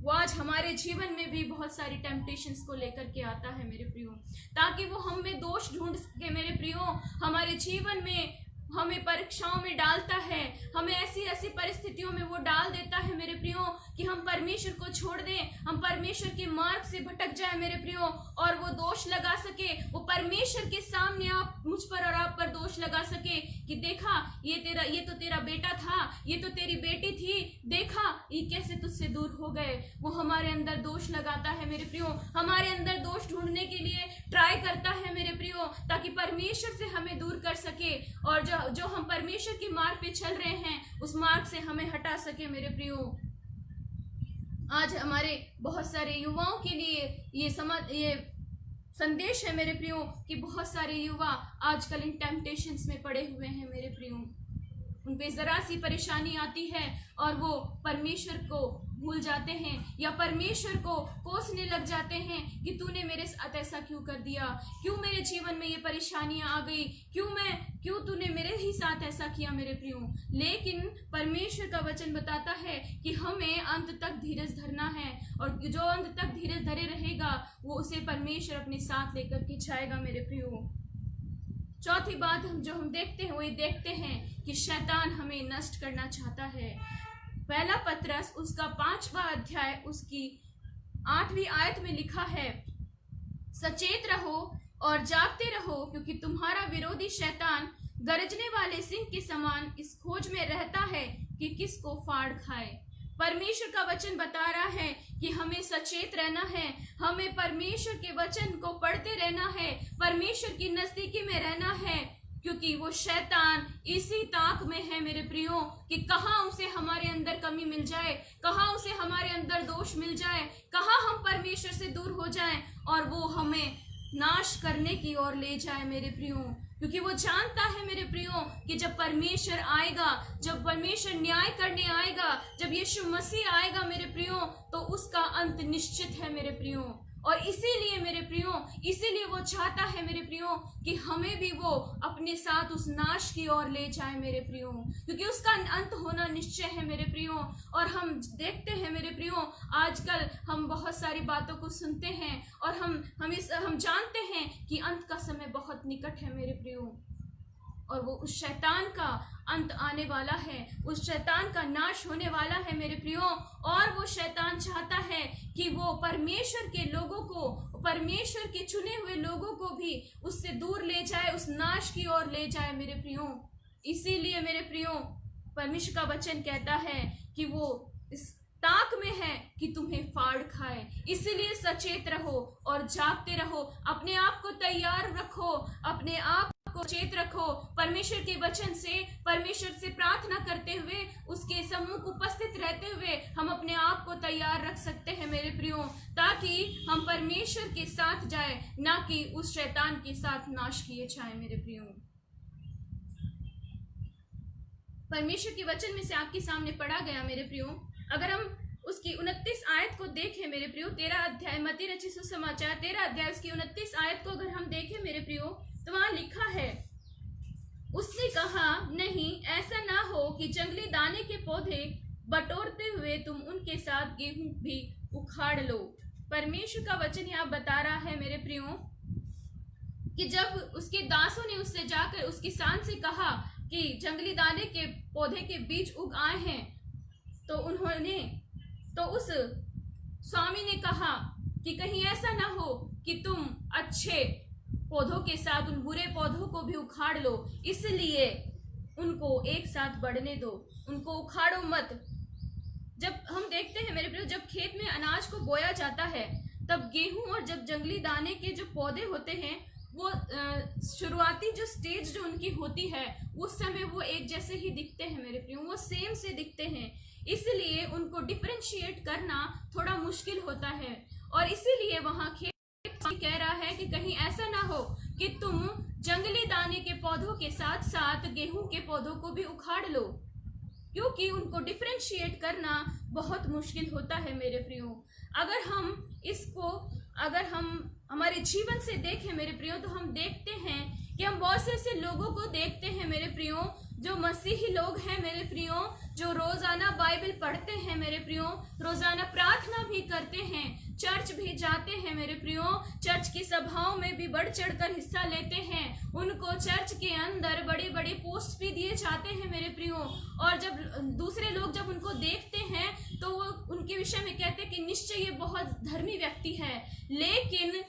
वो आज हमारे जीवन में भी बहुत सारी टेम्पटेशंस को लेकर के आता है मेरे प्रियो, ताकि वो हम में दोष ढूंढ सके मेरे प्रियो। हमारे जीवन में हमें परीक्षाओं में डालता है, हमें ऐसी ऐसी परिस्थितियों में वो डाल देता है मेरे प्रियो कि हम परमेश्वर को छोड़ दें, हम परमेश्वर के मार्ग से भटक जाए मेरे प्रियो, और वो दोष लगा सके, वो परमेश्वर के सामने आप मुझ पर और आप पर दोष लगा सके कि देखा ये तो तेरा बेटा था, ये तो तेरी बेटी थी, देखा ये कैसे तुझसे दूर हो गए। वो हमारे अंदर दोष लगाता है मेरे प्रियो, हमारे अंदर दोष ढूंढने के लिए ट्राई करता है मेरे प्रियो, ताकि परमेश्वर से हमें दूर कर सके और जो हम परमेश्वर के मार्ग पे चल रहे हैं उस मार्ग से हमें हटा सके मेरे प्रियो। आज हमारे बहुत सारे युवाओं के लिए ये संदेश है मेरे प्रियो कि बहुत सारे युवा आजकल इन टेम्पटेशंस में पड़े हुए हैं मेरे प्रियो। उन पे जरा सी परेशानी आती है और वो परमेश्वर को भूल जाते हैं या परमेश्वर को कोसने लग जाते हैं कि तूने मेरे साथ ऐसा क्यों कर दिया, क्यों मेरे जीवन में ये परेशानियां आ गई, क्यों तूने मेरे ही साथ ऐसा किया मेरे प्रियो। लेकिन परमेश्वर का वचन बताता है कि हमें अंत तक धीरज धरना है और जो अंत तक धीरज धरे रहेगा वो उसे परमेश्वर अपने साथ लेकर के जाएगा मेरे प्रियो। चौथी बात हम देखते हैं वो ये देखते हैं कि शैतान हमें नष्ट करना चाहता है। पहला पतरस उसका 5वां अध्याय उसकी 8वीं आयत में लिखा है, सचेत रहो और जागते रहो क्योंकि तुम्हारा विरोधी शैतान गरजने वाले सिंह के समान इस खोज में रहता है कि किसको फाड़ खाए। परमेश्वर का वचन बता रहा है कि हमें सचेत रहना है, हमें परमेश्वर के वचन को पढ़ते रहना है, परमेश्वर की नजदीकी में रहना है, क्योंकि वो शैतान इसी ताक में है मेरे प्रियो कि कहाँ उसे हमारे अंदर कमी मिल जाए, कहाँ उसे हमारे अंदर दोष मिल जाए, कहाँ हम परमेश्वर से दूर हो जाएं और वो हमें नाश करने की ओर ले जाए मेरे प्रियो। क्योंकि वो जानता है मेरे प्रियो कि जब परमेश्वर आएगा, जब परमेश्वर न्याय करने आएगा, जब यीशु मसीह आएगा मेरे प्रियो, तो उसका अंत निश्चित है मेरे प्रियो। और इसीलिए मेरे प्रियो, इसीलिए वो चाहता है मेरे प्रियो कि हमें भी वो अपने साथ उस नाश की ओर ले जाए मेरे प्रियो, क्योंकि उसका अंत होना निश्चय है मेरे प्रियो। और हम देखते हैं मेरे प्रियो, आजकल हम बहुत सारी बातों को सुनते हैं और हम जानते हैं कि अंत का समय बहुत निकट है मेरे प्रियो और वो उस शैतान का अंत आने वाला है, उस शैतान का नाश होने वाला है मेरे प्रियो। और वो शैतान चाहता है कि वो परमेश्वर के लोगों को, परमेश्वर के चुने हुए लोगों को भी उससे दूर ले जाए, उस नाश की ओर ले जाए मेरे प्रियो। इसीलिए मेरे प्रियो परमेश्वर का वचन कहता है कि वो इस ताक में है कि तुम्हें फाड़ खाए। इसीलिए सचेत रहो और जागते रहो, अपने आप को तैयार रखो, अपने आप को चेत रखो, परमेश्वर के वचन से, परमेश्वर से प्रार्थना करते हुए, उसके सम्मुख उपस्थित रहते हुए हम अपने आप को तैयार रख सकते हैं मेरे प्रियो, ताकि हम परमेश्वर के साथ जाए, ना कि उस शैतान के साथ नाश किए जाए मेरे प्रियो। परमेश्वर के वचन में से आपके सामने पढ़ा गया मेरे प्रियो, अगर हम उसकी 29 आयत को देखें मेरे प्रियो, 13 अध्याय मत्ती रचित सुसमाचार 13 अध्याय उसकी 29 आयत को अगर हम देखें मेरे प्रियो, तो वहां लिखा है, उसने कहा नहीं, ऐसा ना हो कि जंगली दाने के पौधे बटोरते हुए तुम उनके साथ गेहूं भी उखाड़ लो। परमेश्वर का वचन यहाँ बता रहा है मेरे प्रियो कि जब उसके दासों ने उससे जाकर उस किसान से कहा कि जंगली दाने के पौधे के बीज उग आए हैं, तो उस स्वामी ने कहा कि कहीं ऐसा ना हो कि तुम अच्छे पौधों के साथ उन बुरे पौधों को भी उखाड़ लो, इसलिए उनको एक साथ बढ़ने दो, उनको उखाड़ो मत। जब हम देखते हैं मेरे प्रियो, जब खेत में अनाज को बोया जाता है तब गेहूं और जब जंगली दाने के जो पौधे होते हैं वो शुरुआती जो स्टेज जो उनकी होती है उस समय वो एक जैसे ही दिखते हैं मेरे प्रियो, वो सेम से दिखते हैं, इसलिए उनको डिफरेंशिएट करना थोड़ा मुश्किल होता है। और इसीलिए वहां खेत कह रहा है कि कहीं ऐसा ना हो कि तुम जंगली दाने के पौधों के साथ साथ गेहूं के पौधों को भी उखाड़ लो, क्योंकि उनको डिफरेंशिएट करना बहुत मुश्किल होता है मेरे प्रियो। अगर हम हमारे जीवन से देखें मेरे प्रियो, तो हम देखते हैं कि हम बहुत से ऐसे लोगों को देखते हैं मेरे प्रियो, जो मसीही लोग हैं मेरे प्रियो, जो रोजाना बाइबल पढ़ते हैं मेरे प्रियो, रोजाना प्रार्थना भी करते हैं, चर्च भी जाते हैं मेरे प्रियो, चर्च की सभाओं में भी बढ़ चढ़कर हिस्सा लेते हैं, उनको चर्च के अंदर बड़े बड़े पोस्ट भी दिए जाते हैं मेरे प्रियो। और जब दूसरे लोग जब उनको देखते हैं तो वो उनके विषय में कहते हैं कि निश्चय ये बहुत धर्मी व्यक्ति है, लेकिन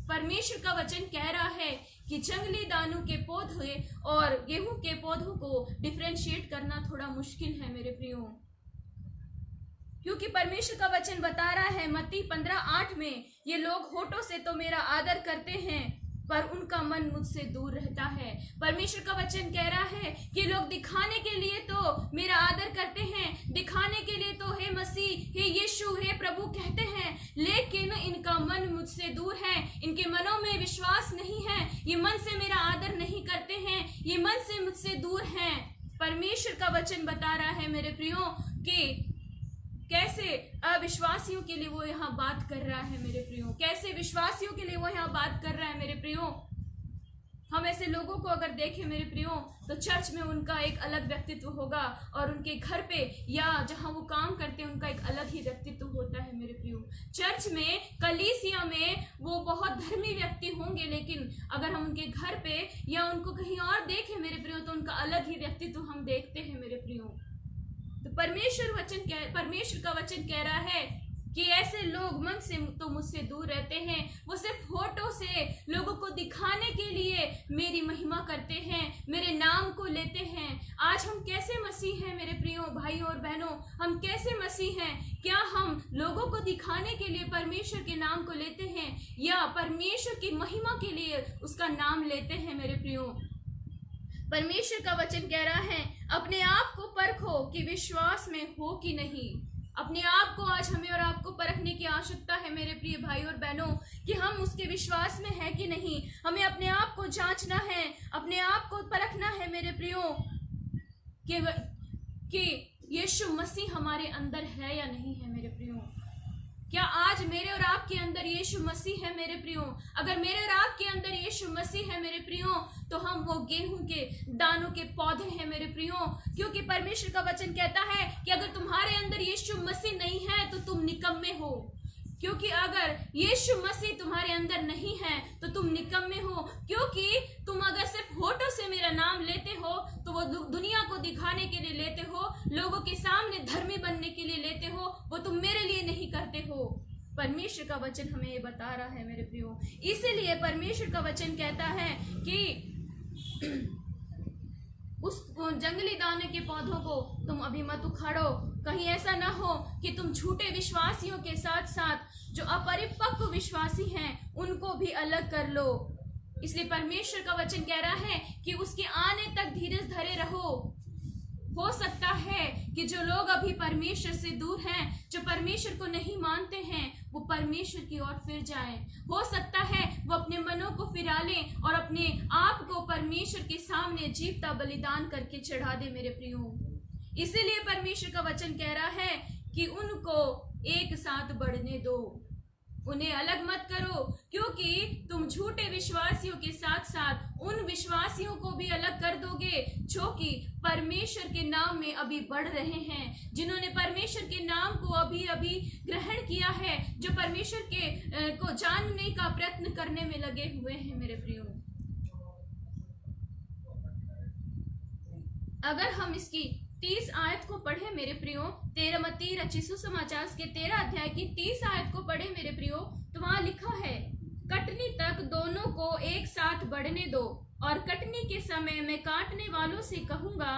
परमेश्वर का वचन कह रहा है कि जंगली दानों के पौधे और गेहूं के पौधों को डिफरेंशिएट करना थोड़ा मुश्किल है मेरे प्रियो, क्योंकि परमेश्वर का वचन बता रहा है मत्ती 15:8 में, ये लोग होठों से तो मेरा आदर करते हैं पर उनका मन मुझसे दूर रहता है। परमेश्वर का वचन कह रहा है कि लोग दिखाने के लिए तो मेरा आदर करते हैं, दिखाने के लिए तो हे मसीह, हे यीशु, हे प्रभु कहते हैं, लेकिन इनका मन मुझसे दूर है, इनके मनों में विश्वास नहीं है, ये मन से मेरा आदर नहीं करते हैं, ये मन से मुझसे दूर हैं। परमेश्वर का वचन बता रहा है मेरे प्रियो कि कैसे अविश्वासियों के लिए वो यहाँ बात कर रहा है मेरे प्रियो, कैसे विश्वासियों के लिए वो यहाँ बात कर रहा है मेरे प्रियो। हम ऐसे लोगों को अगर देखें मेरे प्रियो तो चर्च में उनका एक अलग व्यक्तित्व होगा और उनके घर पे या जहां वो काम करते हैं उनका एक अलग ही व्यक्तित्व होता है मेरे प्रियो। चर्च में, कलीसिया में वो बहुत धर्मी व्यक्ति होंगे, लेकिन अगर हम उनके घर पे या उनको कहीं और देखें मेरे प्रियो तो उनका अलग ही व्यक्तित्व हम देखते हैं मेरे प्रियो। तो परमेश्वर का वचन कह रहा है कि ऐसे लोग मन से तो मुझसे दूर रहते हैं, वो सिर्फ होठों से लोगों को दिखाने के लिए मेरी महिमा करते हैं, मेरे नाम को लेते हैं। आज हम कैसे मसीह हैं मेरे प्रियो भाइयों और बहनों, हम कैसे मसीह हैं? क्या हम लोगों को दिखाने के लिए परमेश्वर के नाम को लेते हैं या परमेश्वर की महिमा के लिए उसका नाम लेते हैं मेरे प्रियो? परमेश्वर का वचन कह रहा है अपने आप को परखो कि विश्वास में हो कि नहीं। अपने आप को आज हमें और आपको परखने की आवश्यकता है मेरे प्रिय भाई और बहनों कि हम उसके विश्वास में है कि नहीं। हमें अपने आप को जांचना है, अपने आप को परखना है मेरे प्रियो कि यीशु मसीह हमारे अंदर है या नहीं है मेरे प्रियो। क्या आज मेरे और आपके अंदर यीशु मसीह है मेरे प्रियो? अगर मेरे और आपके अंदर यीशु मसीह है मेरे प्रियो तो हम वो गेहूं के दानों के पौधे हैं मेरे प्रियो, क्योंकि परमेश्वर का वचन कहता है कि अगर तुम्हारे अंदर यीशु मसीह नहीं है तो तुम निकम्मे हो। क्योंकि अगर यीशु मसीह तुम्हारे अंदर नहीं है तो तुम निकम्मे हो, क्योंकि तुम अगर सिर्फ होठों से मेरा नाम लेते हो तो वो दुनिया को दिखाने के लिए लेते हो, लोगों के सामने धर्मी बनने के लिए लेते हो, वो तुम मेरे लिए नहीं करते हो। परमेश्वर का वचन हमें ये बता रहा है मेरे प्रियो। इसीलिए परमेश्वर का वचन कहता है कि उस जंगली दाने के पौधों को तुम अभी मत उखाड़ो, कहीं ऐसा ना हो कि तुम झूठे विश्वासियों के साथ साथ जो अपरिपक्व विश्वासी हैं उनको भी अलग कर लो। इसलिए परमेश्वर का वचन कह रहा है कि उसके आने तक धीरज धरे रहो। हो सकता है कि जो लोग अभी परमेश्वर से दूर हैं, जो परमेश्वर को नहीं मानते हैं, वो परमेश्वर की ओर फिर जाएं। हो सकता है वो अपने मनों को फिरा लें और अपने आप को परमेश्वर के सामने जीवता बलिदान करके चढ़ा दे मेरे प्रियो। इसीलिए परमेश्वर का वचन कह रहा है कि उनको एक साथ बढ़ने दो, उन्हें अलग मत करो, क्योंकि तुम झूठे विश्वासियों के साथ साथ उन विश्वासियों को भी अलग कर दोगे जो कि परमेश्वर के नाम में अभी बढ़ रहे हैं, जिन्होंने परमेश्वर के नाम को अभी अभी ग्रहण किया है, जो परमेश्वर के को जानने का प्रयत्न करने में लगे हुए हैं मेरे प्रियो। अगर हम इसकी 30 आयत को पढ़े मेरे प्रियो, 13 मत्ती रचित सुसमाचार के 13 अध्याय की 30 आयत को पढ़े मेरे प्रियो, तो वहां लिखा है, कटनी तक दोनों को एक साथ बढ़ने दो, और कटनी के समय मैं काटने वालों से कहूंगा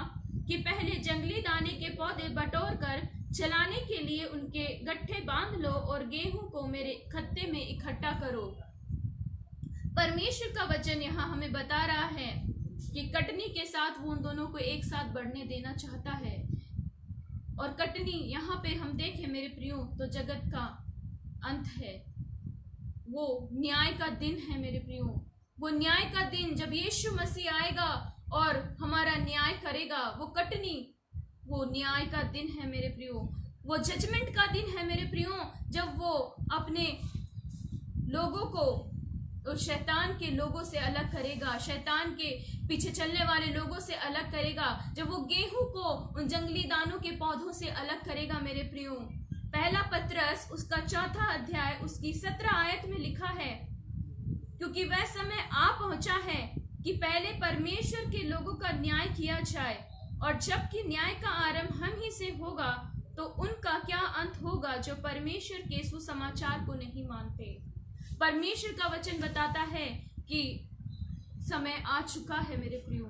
कि पहले जंगली दाने के पौधे बटोर कर चलाने के लिए उनके गट्ठे बांध लो और गेहूं को मेरे खत्ते में इकट्ठा करो। परमेश्वर का वचन यहाँ हमें बता रहा है कि कटनी के साथ वो उन दोनों को एक साथ बढ़ने देना चाहता है। और कटनी यहाँ पे हम देखें मेरे प्रियो तो जगत का अंत है, वो न्याय का दिन है मेरे प्रियो। वो न्याय का दिन जब यीशु मसीह आएगा और हमारा न्याय करेगा, वो कटनी वो न्याय का दिन है मेरे प्रियो, वो जजमेंट का दिन है मेरे प्रियो, जब वो अपने लोगों को और शैतान के लोगों से अलग करेगा, शैतान के पीछे चलने वाले लोगों से अलग करेगा, जब वो गेहूं को उन जंगली दानों के पौधों से अलग करेगा मेरे प्रियो। पहला पत्रस उसका 4 अध्याय उसकी 17 आयत में लिखा है, क्योंकि वह समय आ पहुंचा है कि पहले परमेश्वर के लोगों का न्याय किया जाए, और जबकि न्याय का आरंभ हम ही से होगा तो उनका क्या अंत होगा जो परमेश्वर के सुसमाचार को नहीं मानते। परमेश्वर का वचन बताता है कि समय आ चुका है मेरे प्रियो,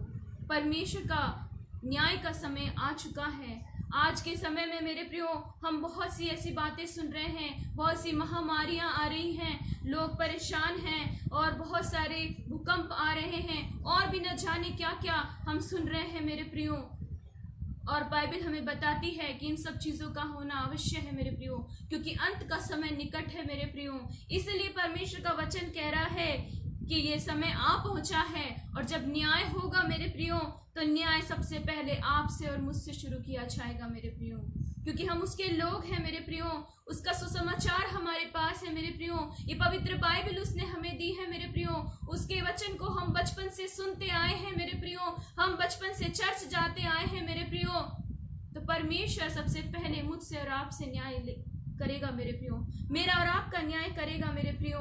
परमेश्वर का न्याय का समय आ चुका है। आज के समय में मेरे प्रियो हम बहुत सी ऐसी बातें सुन रहे हैं, बहुत सी महामारियां आ रही हैं, लोग परेशान हैं और बहुत सारे भूकंप आ रहे हैं और भी न जाने क्या क्या हम सुन रहे हैं मेरे प्रियो। और बाइबल हमें बताती है कि इन सब चीजों का होना अवश्य है मेरे प्रियो, क्योंकि अंत का समय निकट है मेरे प्रियो। इसलिए परमेश्वर का वचन कह रहा है कि ये समय आ पहुंचा है और जब न्याय होगा मेरे प्रियो, तो न्याय सबसे पहले आपसे और मुझसे शुरू किया जाएगा मेरे प्रियो, क्योंकि हम उसके लोग हैं मेरे प्रियो। उसका सुसमाचार हमारे पास है मेरे प्रियो। ये पवित्र बाइबल उसने हमें दी है मेरे प्रियो। उसके वचन को हम बचपन से सुनते आए हैं मेरे प्रियो। हम बचपन से चर्च जाते आए हैं मेरे प्रियो। तो परमेश्वर सबसे पहले मुझसे और आपसे न्याय करेगा मेरे प्रियो, मेरा और आपका न्याय करेगा मेरे प्रियो।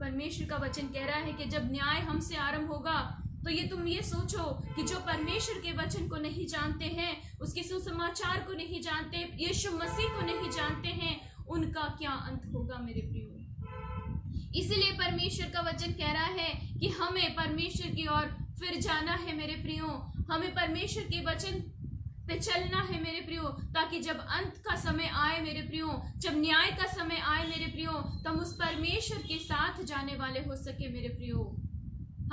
परमेश्वर का वचन कह रहा है कि जब न्याय हमसे आरंभ होगा, तो तुम ये सोचो कि जो परमेश्वर के वचन को नहीं जानते हैं, उसके सुसमाचार को नहीं जानते, यीशु मसीह को नहीं जानते हैं, उनका क्या अंत होगा मेरे प्रियो। इसीलिए परमेश्वर का वचन कह रहा है कि हमें परमेश्वर की ओर फिर जाना है मेरे प्रियो। हमें परमेश्वर के वचन पे चलना है मेरे प्रियो, ताकि जब अंत का समय आए मेरे प्रियो, जब न्याय का समय आए मेरे प्रियो, तो हम उस परमेश्वर के साथ जाने वाले हो सके मेरे प्रियो।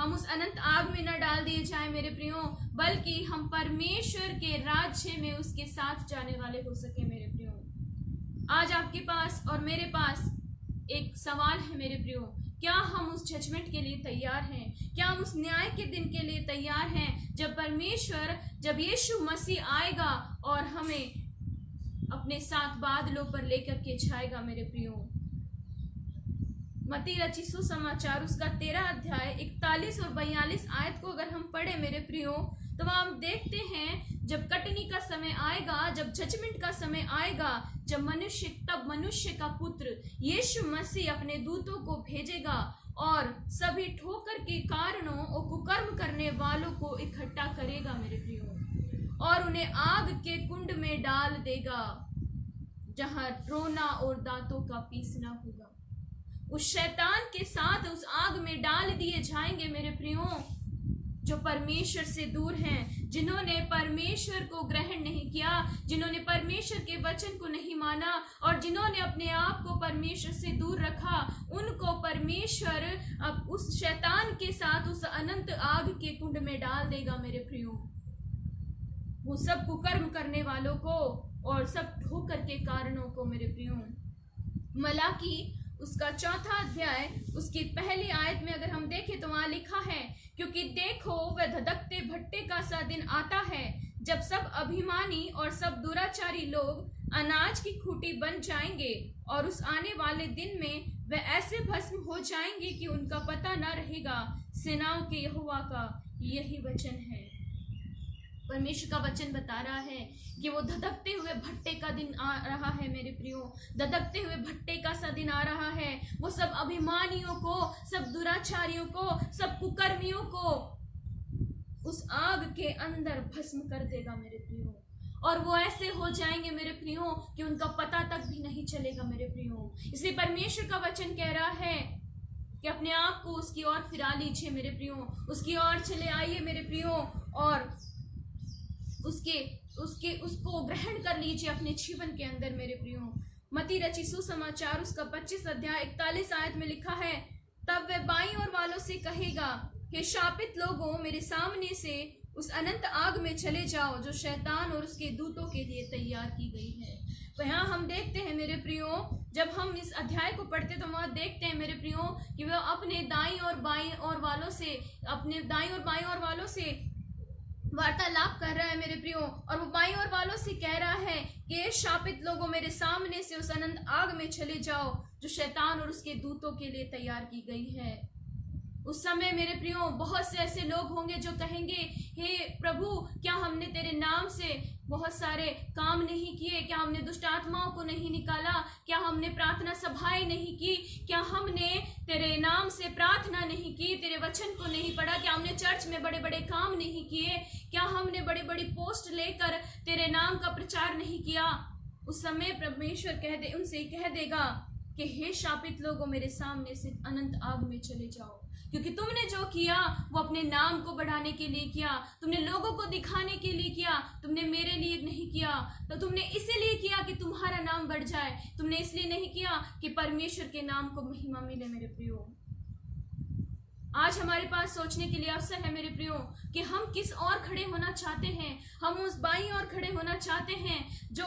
हम उस अनंत आग में न डाल दिए जाए मेरे प्रियो, बल्कि हम परमेश्वर के राज्य में उसके साथ जाने वाले हो सके मेरे प्रियो। आज आपके पास और मेरे पास एक सवाल है मेरे प्रियो, क्या हम उस जजमेंट के लिए तैयार हैं? क्या हम उस न्याय के दिन के लिए तैयार हैं, जब यीशु मसीह आएगा और हमें अपने साथ बादलों पर लेकर के जाएगा मेरे प्रियो। मत्ती रची सुसमाचार उसका 13 अध्याय 41 और 42 आयत को अगर हम पढ़े मेरे प्रियो, तो वहां हम देखते हैं जब कटनी का समय आएगा, जब जजमेंट का समय आएगा, जब मनुष्य का पुत्र यीशु मसीह अपने दूतों को भेजेगा और सभी ठोकर के कारणों और कुकर्म करने वालों को इकट्ठा करेगा मेरे प्रियो, और उन्हें आग के कुंड में डाल देगा, जहां रोना और दांतों का पीसना होगा। उस शैतान के साथ उस आग में डाल दिए जाएंगे मेरे प्रियो, जो परमेश्वर से दूर हैं, जिन्होंने परमेश्वर को ग्रहण नहीं किया, जिन्होंने परमेश्वर के वचन को नहीं माना और जिन्होंने अपने आप को परमेश्वर से दूर रखा, उनको परमेश्वर अब उस शैतान के साथ उस अनंत आग के कुंड में डाल देगा मेरे प्रियो। वो सब कुकर्म करने वालों को और सब ठोकर के कारणों को मेरे प्रियो। मलाकी उसका 4 अध्याय उसकी पहली आयत में अगर हम देखें तो वहां लिखा है, क्योंकि देखो वह धधकते भट्टे का सा दिन आता है, जब सब अभिमानी और सब दुराचारी लोग अनाज की खूंटी बन जाएंगे, और उस आने वाले दिन में वे ऐसे भस्म हो जाएंगे कि उनका पता न रहेगा। सेनाओं के यहोवा का यही वचन है। परमेश्वर का वचन बता रहा है कि वो धधकते हुए भट्टे का दिन आ रहा है मेरे प्रियो। धधकते हुए भट्टे का सा दिन आ रहा है। वो सब अभिमानियों को, सब दुराचारियों को, सब कुकर्मियों को उस आग के अंदर भस्म कर देगा मेरे प्रियो, और वो ऐसे हो जाएंगे मेरे प्रियो कि उनका पता तक भी नहीं चलेगा मेरे प्रियो। इसलिए परमेश्वर का वचन कह रहा है कि अपने आप को उसकी ओर फिरा लीजिए मेरे प्रियो, उसकी ओर चले आइए मेरे प्रियो, और उसको ग्रहण कर लीजिए अपने जीवन के अंदर मेरे प्रियो। मत्ती रची सुसमाचार उसका 25 अध्याय 41 आयत में लिखा है, तब वह बाईं ओर वालों से कहेगा, हे शापित लोगों, मेरे सामने से उस अनंत आग में चले जाओ, जो शैतान और उसके दूतों के लिए तैयार की गई है। तो यहाँ हम देखते हैं मेरे प्रियो, जब हम इस अध्याय को पढ़ते तो वहां देखते हैं मेरे प्रियो कि वह अपने दाईं और बाईं ओर वालों से वार्तालाप कर रहा है मेरे प्रियो, और वो बाईं ओर वालों से कह रहा है कि शापित लोगों, मेरे सामने से उस अनंत आग में चले जाओ, जो शैतान और उसके दूतों के लिए तैयार की गई है। उस समय मेरे प्रियो बहुत से ऐसे लोग होंगे जो कहेंगे, हे प्रभु, क्या हमने तेरे नाम से बहुत सारे काम नहीं किए? क्या हमने दुष्ट आत्माओं को नहीं निकाला? क्या हमने प्रार्थना सभाएं नहीं की? क्या हमने तेरे नाम से प्रार्थना नहीं की? तेरे वचन को नहीं पढ़ा? क्या हमने चर्च में बड़े बड़े काम नहीं किए? क्या हमने बड़ी बड़ी पोस्ट लेकर तेरे नाम का प्रचार नहीं किया? उस समय परमेश्वर उनसे कह देगा कि हे शापित लोगों, मेरे सामने से अनंत आग में चले जाओ, क्योंकि तुमने जो किया वो अपने नाम को बढ़ाने के लिए किया, तुमने लोगों को दिखाने के लिए किया, तुमने मेरे लिए नहीं किया। तो तुमने इसीलिए किया कि तुम्हारा नाम बढ़ जाए, तुमने इसलिए नहीं किया कि परमेश्वर के नाम को महिमा मिले मेरे प्रियो। आज हमारे पास सोचने के लिए अवसर है मेरे प्रियो कि हम किस ओर खड़े होना चाहते हैं। हम उस बाईं ओर खड़े होना चाहते हैं जो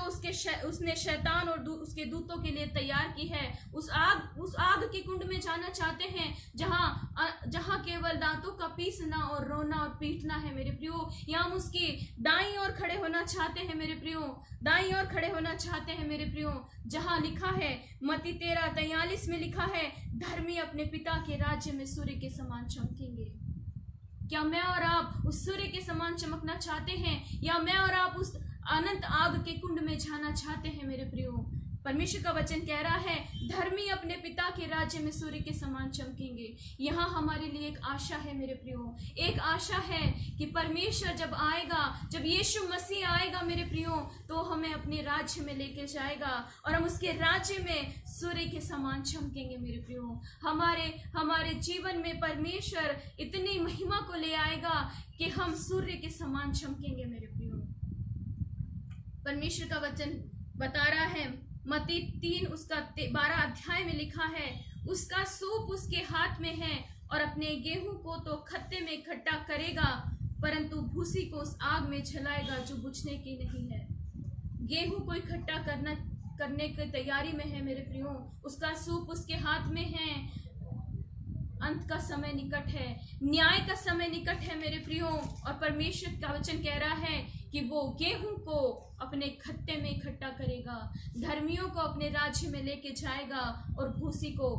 उसने शैतान और उसके दूतों के लिए तैयार की है, उस आग के कुंड में जाना चाहते हैं जहां केवल दांतों का पीसना और रोना और पीटना है मेरे प्रियो। या हम उसकी दाईं ओर खड़े होना चाहते हैं मेरे प्रियो, दाईं ओर खड़े होना चाहते हैं मेरे प्रियो, जहां लिखा है मत्ती 13:43 में लिखा है, धर्मी अपने पिता के राज्य में सूर्य के समान चमकेंगे। क्या मैं और आप उस सूर्य के समान चमकना चाहते हैं, या मैं और आप उस अनंत आग के कुंड में जाना चाहते हैं मेरे प्रियो? परमेश्वर का वचन कह रहा है, धर्मी अपने पिता के राज्य में सूर्य के समान चमकेंगे। यहाँ हमारे लिए एक आशा है मेरे प्रियो, एक आशा है कि परमेश्वर जब आएगा, जब यीशु मसीह आएगा मेरे प्रियो, तो हमें अपने राज्य में लेके जाएगा और हम उसके राज्य में सूर्य के समान चमकेंगे मेरे प्रियो। हमारे जीवन में परमेश्वर इतनी महिमा को ले आएगा कि हम सूर्य के समान चमकेंगे मेरे प्रियो। परमेश्वर का वचन बता रहा है, मत्ती 3 उसका 12 अध्याय में लिखा है, उसका सूप उसके हाथ में है और अपने गेहूं को तो खत्ते में इकट्ठा करेगा, परंतु भूसी को उस आग में जलाएगा जो बुझने की नहीं है। गेहूं को इकट्ठा करने की तैयारी में है मेरे प्रियो, उसका सूप उसके हाथ में है। अंत का समय निकट है, न्याय का समय निकट है मेरे प्रियो, और परमेश्वर का वचन कह रहा है कि वो गेहूं को अपने खत्ते में इकट्ठा करेगा, धर्मियों को अपने राज्य में लेके जाएगा और भूसी को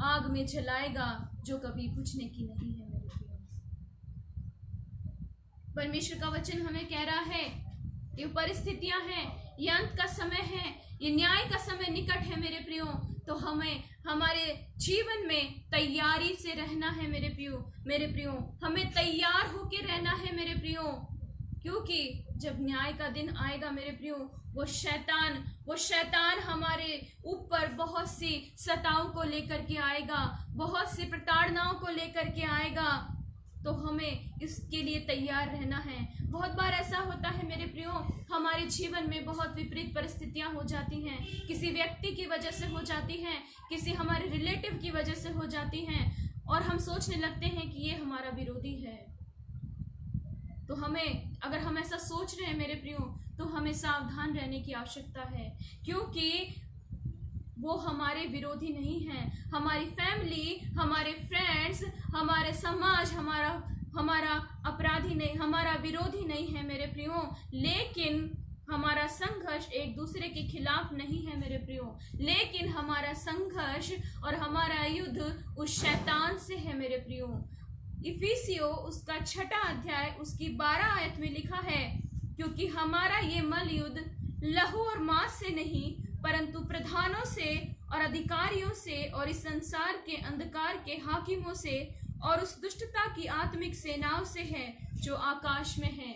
आग में जलाएगा जो कभी बुझने की नहीं है मेरे प्रियो। परमेश्वर का वचन हमें कह रहा है, ये परिस्थितियां हैं, ये अंत का समय है, ये न्याय का समय निकट है मेरे प्रियो, तो हमें हमारे जीवन में तैयारी से रहना है मेरे प्रियो, हमें तैयार होके रहना है मेरे प्रियो, क्योंकि जब न्याय का दिन आएगा मेरे प्रियो, वो शैतान हमारे ऊपर बहुत सी सताओं को लेकर के आएगा, बहुत सी प्रताड़नाओं को लेकर के आएगा, तो हमें इसके लिए तैयार रहना है। बहुत बार ऐसा होता है मेरे प्रियो, हमारे जीवन में बहुत विपरीत परिस्थितियां हो जाती हैं, किसी व्यक्ति की वजह से हो जाती हैं, किसी हमारे रिलेटिव की वजह से हो जाती हैं, और हम सोचने लगते हैं कि ये हमारा विरोधी है। तो हमें, अगर हम ऐसा सोच रहे हैं मेरे प्रियो, तो हमें सावधान रहने की आवश्यकता है, क्योंकि वो हमारे विरोधी नहीं हैं। हमारी फैमिली, हमारे फ्रेंड्स, हमारे समाज हमारा अपराधी नहीं, हमारा विरोधी नहीं है मेरे प्रियो, लेकिन हमारा संघर्ष एक दूसरे के खिलाफ नहीं है मेरे प्रियो, लेकिन हमारा संघर्ष और हमारा युद्ध उस शैतान से है मेरे प्रियो। इफिसियों उसका 6 अध्याय उसकी 12 आयत में लिखा है, क्योंकि हमारा ये मल युद्ध लहू और मांस से नहीं, परंतु प्रधानों से और अधिकारियों से और इस संसार के अंधकार के हाकिमों से और उस दुष्टता की आत्मिक सेनाओं से है जो आकाश में है।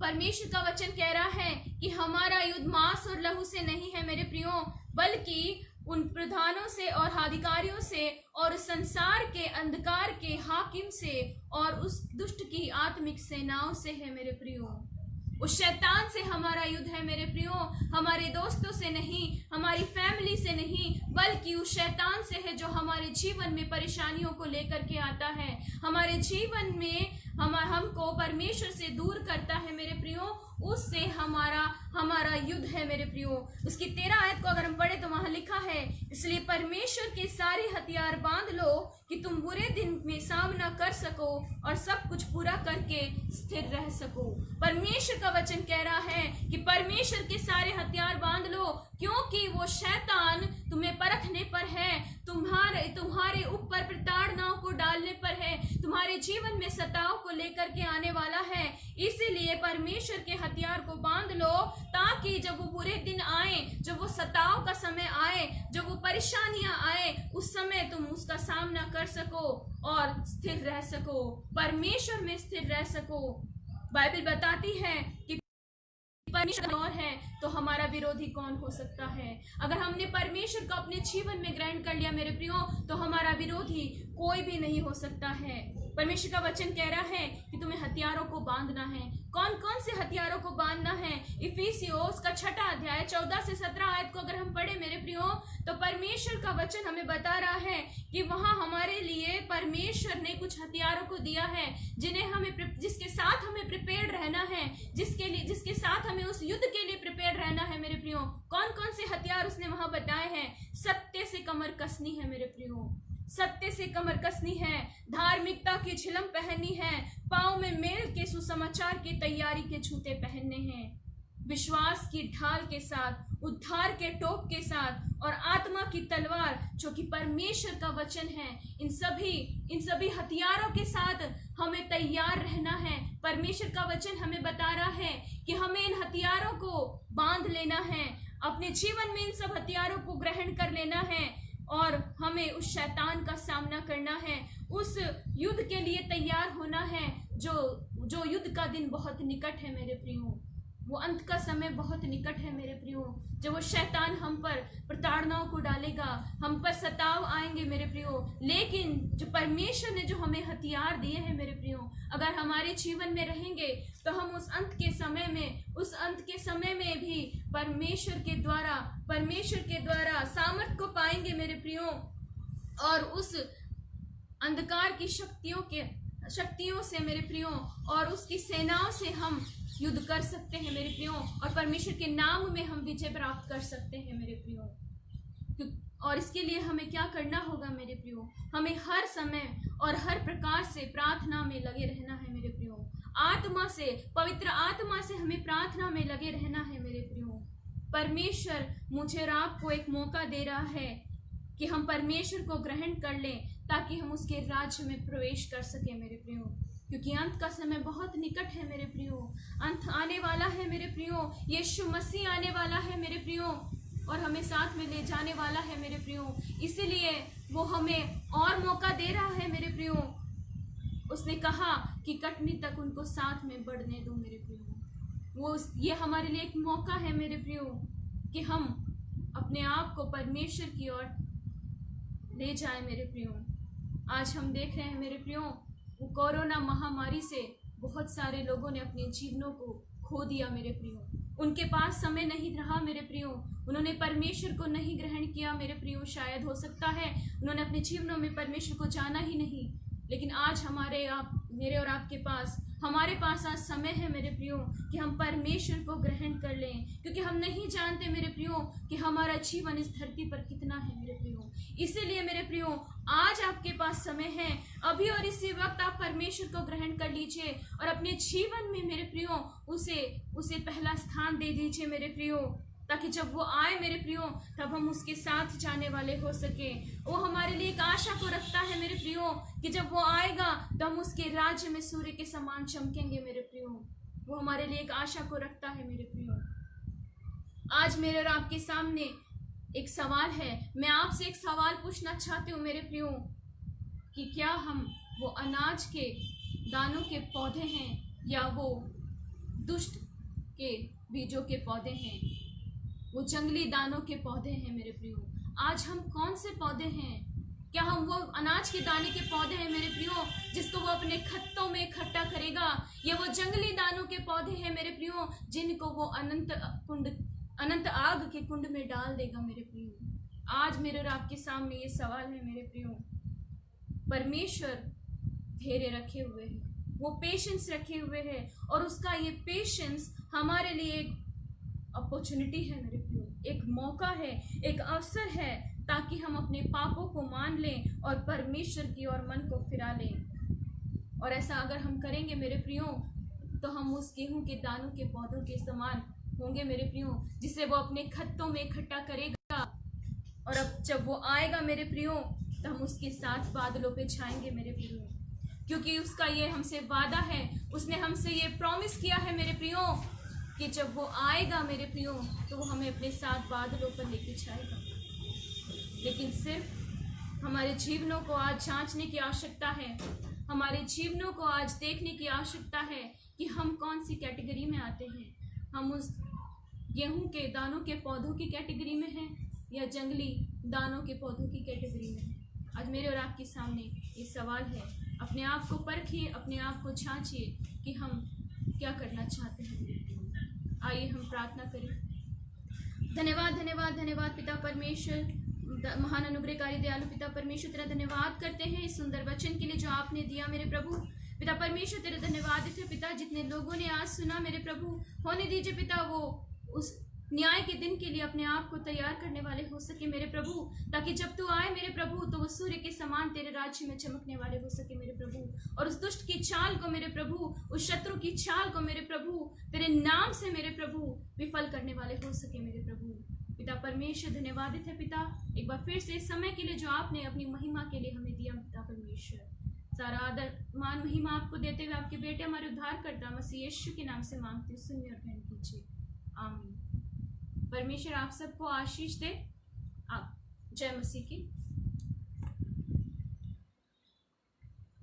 परमेश्वर का वचन कह रहा है कि हमारा युद्ध मांस और लहू से नहीं है मेरे प्रियो, बल्कि उन प्रधानों से और अधिकारियों से और संसार के अंधकार के हाकिम से और उस दुष्ट की आत्मिक सेनाओं से है मेरे प्रियो। उस शैतान से हमारा युद्ध है मेरे प्रियो, हमारे दोस्तों से नहीं, हमारी फैमिली से नहीं, बल्कि उस शैतान से है जो हमारे जीवन में परेशानियों को लेकर के आता है, हमारे जीवन में हमको परमेश्वर से दूर करता है मेरे प्रियो, उससे हमारा युद्ध है मेरे प्रियो। उसकी 13 आयत को अगर हम पढ़े तो वहां लिखा है, इसलिए परमेश्वर के सारे हथियार बांध लो कि तुम बुरे दिन में सामना कर सको और सब कुछ पूरा करके स्थिर रह सको। परमेश्वर का वचन कह रहा है कि परमेश्वर के सारे हथियार बांध लो, क्योंकि वो शैतान तुम्हें परखने पर है, तुम्हारे ऊपर प्रताड़नाओं को डालने पर है, तुम्हारे जीवन में सताओं को लेकर के आने वाला है। इसीलिए परमेश्वर के हथियार को बांध लो, ताकि जब वो बुरे दिन आए, जब वो सताओं का समय आए, जब वो परेशानियां आए, उस समय तुम उसका सामना कर सको और स्थिर रह सको, परमेश्वर में स्थिर रह सको। बाइबल बताती है कि परमेश्वर और है तो हमारा विरोधी कौन हो सकता है। अगर हमने परमेश्वर को अपने जीवन में ग्रहण कर लिया मेरे प्रियो, तो हमारा विरोधी कोई भी नहीं हो सकता है। परमेश्वर का वचन कह रहा है कि तुम्हें हथियारों को बांधना है। कौन कौन से हथियारों को बांधना है? इफिसियों उसका 6 अध्याय 14 से 17 आयत को अगर हम पढ़े मेरे प्रियो, तो परमेश्वर का वचन हमें बता रहा है कि वहां हमारे लिए परमेश्वर ने कुछ हथियारों को दिया है, जिसके साथ हमें प्रिपेयर्ड रहना है, जिसके साथ हमें उस युद्ध के लिए प्रिपेयर्ड रहना है मेरे प्रियो। कौन कौन से हथियार उसने वहां बताए हैं? सत्य से कमर कसनी है मेरे प्रियो, सत्य से कमर कसनी है, धार्मिकता की झिलम पहननी है, पांव में मेल के सुसमाचार की तैयारी के जूते पहनने हैं, विश्वास की ढाल के साथ, उद्धार के टोप के साथ और आत्मा की तलवार जो कि परमेश्वर का वचन है, इन सभी हथियारों के साथ हमें तैयार रहना है। परमेश्वर का वचन हमें बता रहा है कि हमें इन हथियारों को बांध लेना है, अपने जीवन में इन सब हथियारों को ग्रहण कर लेना है और हमें उस शैतान का सामना करना है, उस युद्ध के लिए तैयार होना है जो युद्ध का दिन बहुत निकट है मेरे प्रियो। वो अंत का समय बहुत निकट है मेरे प्रियो, जब वो शैतान हम पर प्रताड़नाओं को डालेगा, हम पर सताव आएंगे मेरे प्रियो। लेकिन जो परमेश्वर ने जो हमें हथियार दिए हैं मेरे प्रियो, अगर हमारे जीवन में रहेंगे तो हम उस अंत के समय में भी परमेश्वर के द्वारा सामर्थ को पाएंगे मेरे प्रियो, और उस अंधकार की शक्तियों से मेरे प्रियो और उसकी सेनाओं से हम युद्ध कर सकते हैं मेरे प्रियो, और परमेश्वर के नाम में हम विजय प्राप्त कर सकते हैं मेरे प्रियो। और इसके लिए हमें क्या करना होगा मेरे प्रियो? हमें हर समय और हर प्रकार से प्रार्थना में लगे रहना है मेरे प्रियो, आत्मा से, पवित्र आत्मा से हमें प्रार्थना में लगे रहना है मेरे प्रियो। परमेश्वर मुझे और आपको एक मौका दे रहा है कि हम परमेश्वर को ग्रहण कर लें ताकि हम उसके राज्य में प्रवेश कर सकें मेरे प्रियो, क्योंकि अंत का समय बहुत निकट है मेरे प्रियो, अंत आने वाला है मेरे प्रियो, यीशु मसीह आने वाला है मेरे प्रियो और हमें साथ में ले जाने वाला है मेरे प्रियो। इसीलिए वो हमें और मौका दे रहा है मेरे प्रियो। उसने कहा कि कटनी तक उनको साथ में बढ़ने दो मेरे प्रियो। ये हमारे लिए एक मौका है मेरे प्रियो कि हम अपने आप को परमेश्वर की ओर ले जाए मेरे प्रियो। आज हम देख रहे हैं मेरे प्रियो, वो कोरोना महामारी से बहुत सारे लोगों ने अपने जीवनों को खो दिया मेरे प्रियो। उनके पास समय नहीं रहा मेरे प्रियो, उन्होंने परमेश्वर को नहीं ग्रहण किया मेरे प्रियो। शायद हो सकता है उन्होंने अपने जीवनों में परमेश्वर को जाना ही नहीं। लेकिन आज मेरे और आपके पास, हमारे पास आज समय है मेरे प्रियो कि हम परमेश्वर को ग्रहण कर लें, क्योंकि हम नहीं जानते मेरे प्रियो कि हमारा जीवन इस धरती पर कितना है मेरे प्रियो। इसीलिए मेरे प्रियो, आज आपके पास समय है, अभी और इसी वक्त आप परमेश्वर को ग्रहण कर लीजिए और अपने जीवन में मेरे प्रियो उसे पहला स्थान दे दीजिए मेरे प्रियो, ताकि जब वो आए मेरे प्रियो तब हम उसके साथ जाने वाले हो सके। वो हमारे लिए एक आशा को रखता है मेरे प्रियो कि जब वो आएगा तो हम उसके राज्य में सूर्य के समान चमकेंगे मेरे प्रियो। वो हमारे लिए एक आशा को रखता है मेरे प्रियो। आज मेरे और आपके सामने एक सवाल है। मैं आपसे एक सवाल पूछना चाहती हूँ मेरे प्रियो कि क्या हम वो अनाज के दानों के पौधे हैं या वो दुष्ट के बीजों के पौधे हैं, वो जंगली दानों के पौधे हैं मेरे प्रियो। आज हम कौन से पौधे हैं? क्या हम वो अनाज के दाने के पौधे हैं मेरे प्रियो जिसको वो अपने खत्तों में इकट्ठा करेगा, या वो जंगली दानों के पौधे हैं मेरे प्रियो जिनको वो अनंत आग के कुंड में डाल देगा मेरे प्रियो। आज मेरे और आपके सामने ये सवाल है मेरे प्रियो। परमेश्वर धैर्य रखे हुए है, वो पेशेंस रखे हुए है, और उसका ये पेशेंस हमारे लिए एक अपॉर्चुनिटी है मेरे प्रियो, एक मौका है, एक अवसर है, ताकि हम अपने पापों को मान लें और परमेश्वर की ओर मन को फिरा लें। और ऐसा अगर हम करेंगे मेरे प्रियो तो हम उस गेहूं के दानों के पौधों के समान होंगे मेरे प्रियो, जिसे वो अपने खत्तों में इकट्ठा करेगा, और अब जब वो आएगा मेरे प्रियो तो हम उसके साथ बादलों पे छाएंगे मेरे प्रियो, क्योंकि उसका ये हमसे वादा है, उसने हमसे ये प्रॉमिस किया है मेरे प्रियो कि जब वो आएगा मेरे प्रियो तो वो हमें अपने साथ बादलों पर लेके जाएगा। लेकिन सिर्फ हमारे जीवनों को आज जांचने की आवश्यकता है, हमारे जीवनों को आज देखने की आवश्यकता है कि हम कौन सी कैटेगरी में आते हैं। हम उस गेहूं के दानों के पौधों की कैटेगरी में हैं या जंगली दानों के पौधों की कैटेगरी में हैं। आज मेरे और आपके सामने ये सवाल है। अपने आप को परखिए, अपने आप को जांचिए कि हम क्या करना चाहते हैं। आइए हम प्रार्थना करें। धन्यवाद धन्यवाद धन्यवाद पिता परमेश्वर, महान अनुग्रहकारी दयालु पिता परमेश्वर, तेरा धन्यवाद करते हैं इस सुंदर वचन के लिए जो आपने दिया मेरे प्रभु। पिता परमेश्वर तेरा धन्यवाद है पिता, जितने लोगों ने आज सुना मेरे प्रभु, होने दीजिए पिता वो उस न्याय के दिन के लिए अपने आप को तैयार करने वाले हो सके मेरे प्रभु, ताकि जब तू आए मेरे प्रभु तो वो सूर्य के समान तेरे राज्य में चमकने वाले हो सके मेरे प्रभु, और उस दुष्ट की चाल को मेरे प्रभु, उस शत्रु की चाल को मेरे प्रभु तेरे नाम से मेरे प्रभु विफल करने वाले हो सके मेरे प्रभु। पिता परमेश्वर धन्यवादित है पिता, एक बार फिर से इस समय के लिए जो आपने अपनी महिमा के लिए हमें दिया पिता परमेश्वर, सारा आदर मान महिमा आपको देते हुए आपके बेटे हमारे उद्धार करता मसीह यीशु के नाम से मांगते सुनिए और ग्रहण कीजिए, आमीन। परमेश्वर आप सबको आशीष दे। आप जय मसीह की।